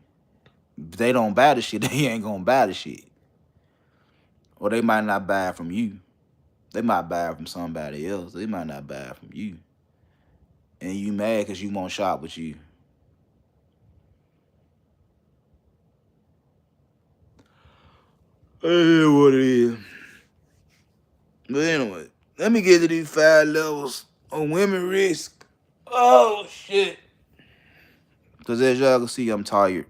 A: If they don't buy the shit, they ain't gonna buy the shit. Or they might not buy it from you. They might buy it from somebody else. They might not buy it from you. And you mad because you won't shop with you. It is what it is. But anyway, let me get to these 5 levels of women risk. Oh shit. Cause as y'all can see, I'm tired.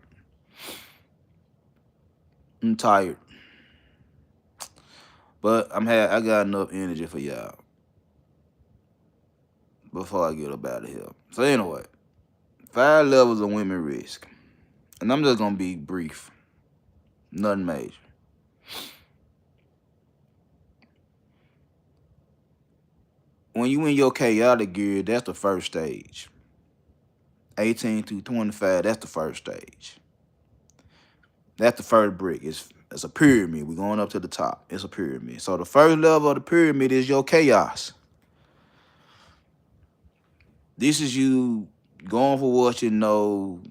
A: I'm tired. But I got enough energy for y'all. Before I get up out of here. So anyway, 5 levels of women risk. And I'm just gonna be brief. Nothing major. When you in your chaotic gear, that's the first stage. 18 through 25, that's the first stage. That's the first brick. It's a pyramid. We're going up to the top. It's a pyramid. So the first level of the pyramid is your chaos. This is you going for what you know,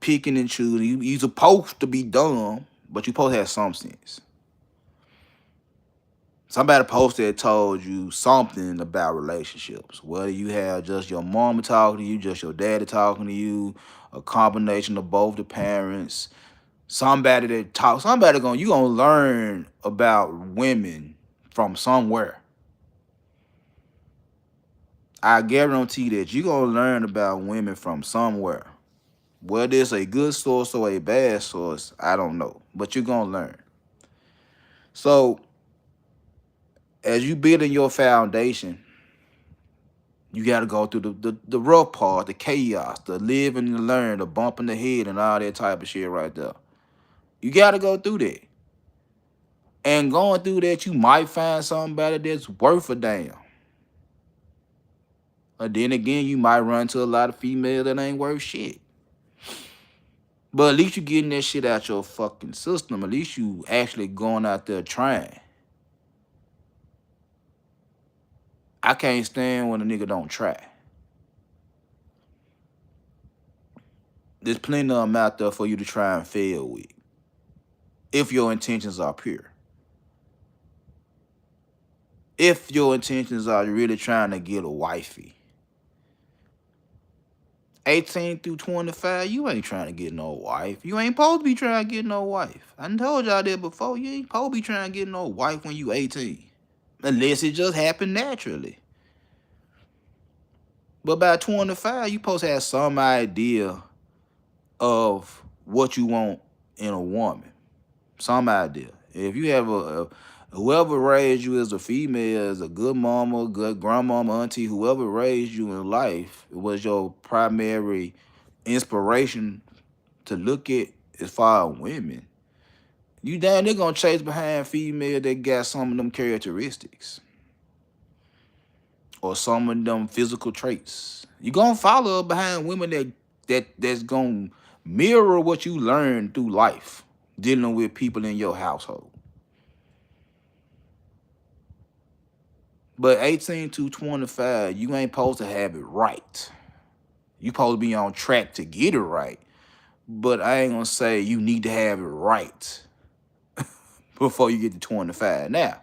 A: picking and choosing. You're supposed to be dumb, but you're supposed to have some sense. Somebody posted told you something about relationships. Whether you have just your mama talking to you, just your daddy talking to you, a combination of both the parents, somebody you gonna learn about women from somewhere. I guarantee that you're gonna learn about women from somewhere. Whether it's a good source or a bad source, I don't know. But you're gonna learn. So as you building your foundation, you got to go through the rough part, the chaos, the live and learn, the bump in the head, and all that type of shit right there. You got to go through that. And going through that, you might find somebody that's worth a damn. Or then again, you might run to a lot of females that ain't worth shit. But at least you getting that shit out your fucking system. At least you actually going out there trying. I can't stand when a nigga don't try. There's plenty of them out there for you to try and fail with. If your intentions are pure. If your intentions are really trying to get a wifey. 18 through 25, you ain't trying to get no wife. You ain't supposed to be trying to get no wife. I done told y'all that before. You ain't supposed to be trying to get no wife when you 18. Unless it just happened naturally. But by 25, you supposed to have some idea of what you want in a woman. Some idea. If you have whoever raised you as a female, as a good mama, good grandmama, auntie, whoever raised you in life, it was your primary inspiration to look at as far as women. You damn they're gonna chase behind female that got some of them characteristics. Or some of them physical traits. You gonna follow behind women that's gonna mirror what you learn through life, dealing with people in your household. But 18 to 25, you ain't supposed to have it right. You supposed to be on track to get it right. But I ain't gonna say you need to have it right before you get to 25. Now,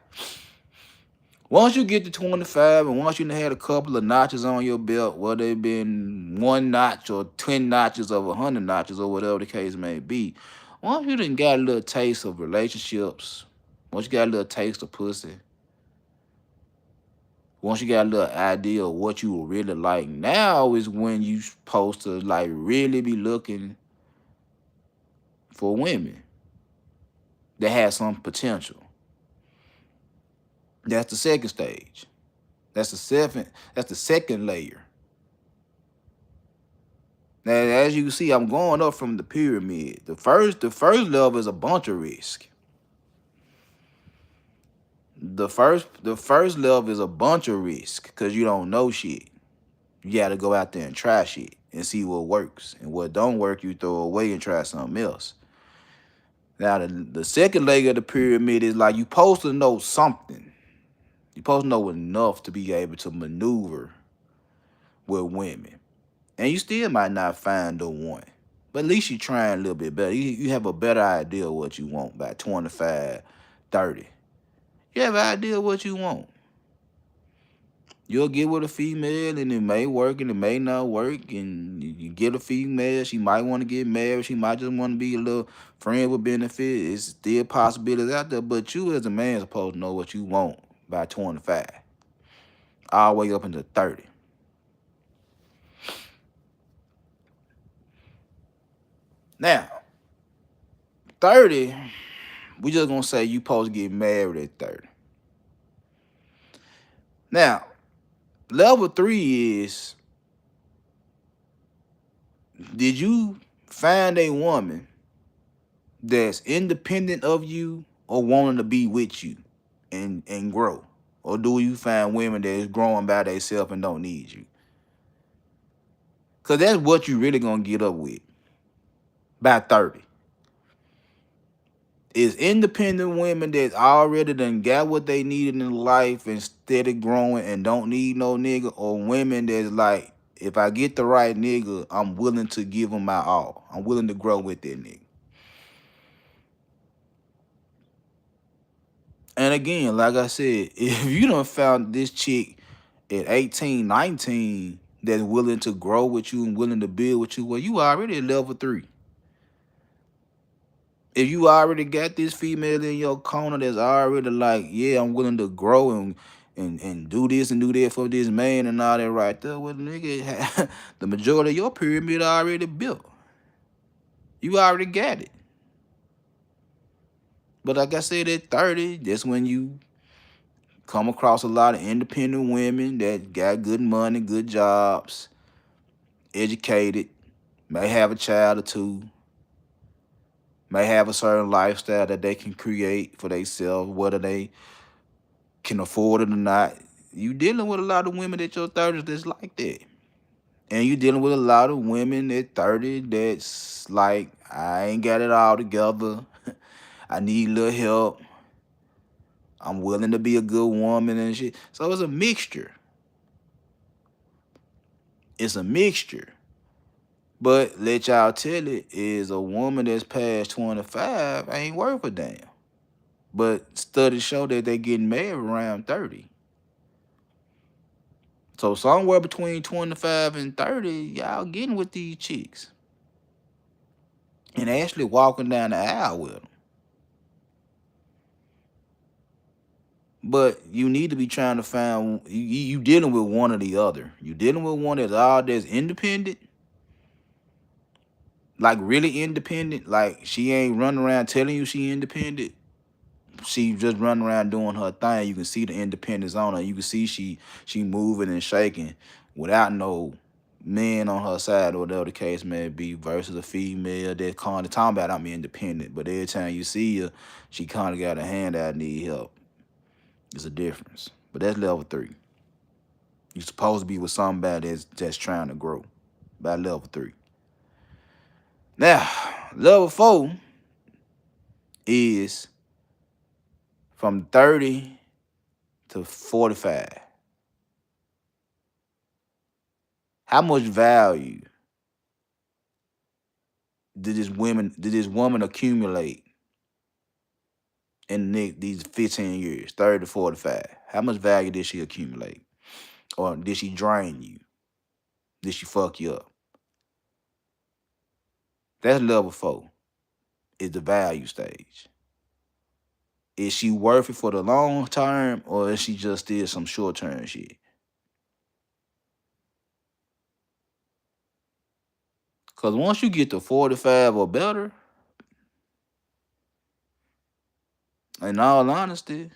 A: once you get to 25 and once you done had a couple of notches on your belt, whether it been 1 notch or 10 notches of 100 notches or whatever the case may be, once you done got a little taste of relationships, once you got a little taste of pussy, once you got a little idea of what you really like, now is when you supposed to like really be looking for women that have some potential. That's the second stage. That's the second layer. Now, as you can see, I'm going up from the pyramid. The first level is a bunch of risk. The first level is a bunch of risk because you don't know shit. You gotta go out there and try shit and see what works. And what don't work, you throw away and try something else. Now, the second layer of the pyramid is like you supposed to know something. You supposed to know enough to be able to maneuver with women. And you still might not find the one. But at least you're trying a little bit better. You have a better idea of what you want by 25, 30. You have an idea of what you want. You'll get with a female and it may work and it may not work. And you get a female, she might want to get married. She might just want to be a little friend with benefit. It's still possibilities out there. But you as a man supposed to know what you want by 25. All the way up into 30. Now, 30, we just gonna say you supposed to get married at 30. Now, level 3 is, did you find a woman that's independent of you or wanting to be with you and grow? Or do you find women that is growing by themselves and don't need you? Because that's what you really gonna get up with by 30. Is independent women that already done got what they needed in life and steady growing and don't need no nigga, or women that's like, if I get the right nigga, I'm willing to give him my all. I'm willing to grow with that nigga. And again, like I said, if you done found this chick at 18, 19 that's willing to grow with you and willing to build with you, well, you already at level 3. If you already got this female in your corner that's already like, yeah, I'm willing to grow and do this and do that for this man and all that right there, well, nigga, the majority of your pyramid already built. You already got it. But like I said, at 30, that's when you come across a lot of independent women that got good money, good jobs, educated, may have a child or two, may have a certain lifestyle that they can create for themselves, whether they can afford it or not. You dealing with a lot of women at your 30s that's like that. And you dealing with a lot of women at 30 that's like, I ain't got it all together. I need a little help. I'm willing to be a good woman and shit. So it's a mixture. It's a mixture. But let y'all tell it, is a woman that's past 25 ain't worth a damn. But studies show that they getting married around 30. So somewhere between 25 and 30, y'all getting with these chicks. And actually walking down the aisle with them. But you need to be trying to find, you dealing with one or the other. You dealing with one that's independent. Like really independent. Like she ain't running around telling you she independent. She just running around doing her thing. You can see the independence on her. You can see she moving and shaking without no man on her side or whatever the case may be, versus a female that kind of talking about I'm independent, but every time you see her, she kind of got a hand out, need help. There's a difference. But that's level 3. You're supposed to be with somebody that's trying to grow by level 3. Now, level 4 is from 30 to 45. How much value did this woman accumulate in these 15 years, 30 to 45? How much value did she accumulate? Or did she drain you? Did she fuck you up? That's level 4. Is the value stage. Is she worth it for the long term, or is she just did some short term shit? Cause once you get to 45 or better, in all honesty,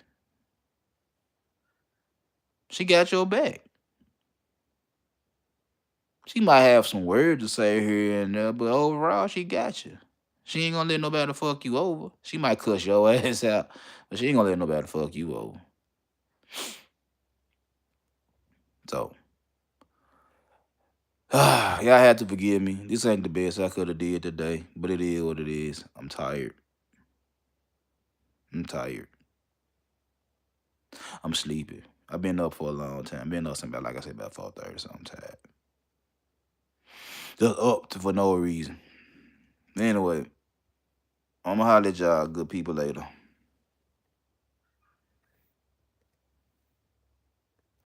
A: she got your back. She might have some words to say here and there, but overall, she got you. She ain't gonna let nobody fuck you over. She might cuss your ass out, but she ain't gonna let nobody fuck you over. So, y'all have to forgive me. This ain't the best I could have did today, but it is what it is. I'm tired. I'm tired. I'm sleepy. I've been up for a long time. Been up since about, like I said, about 4:30, so I'm tired. Just up for no reason. Anyway, I'm gonna holler at y'all good people later.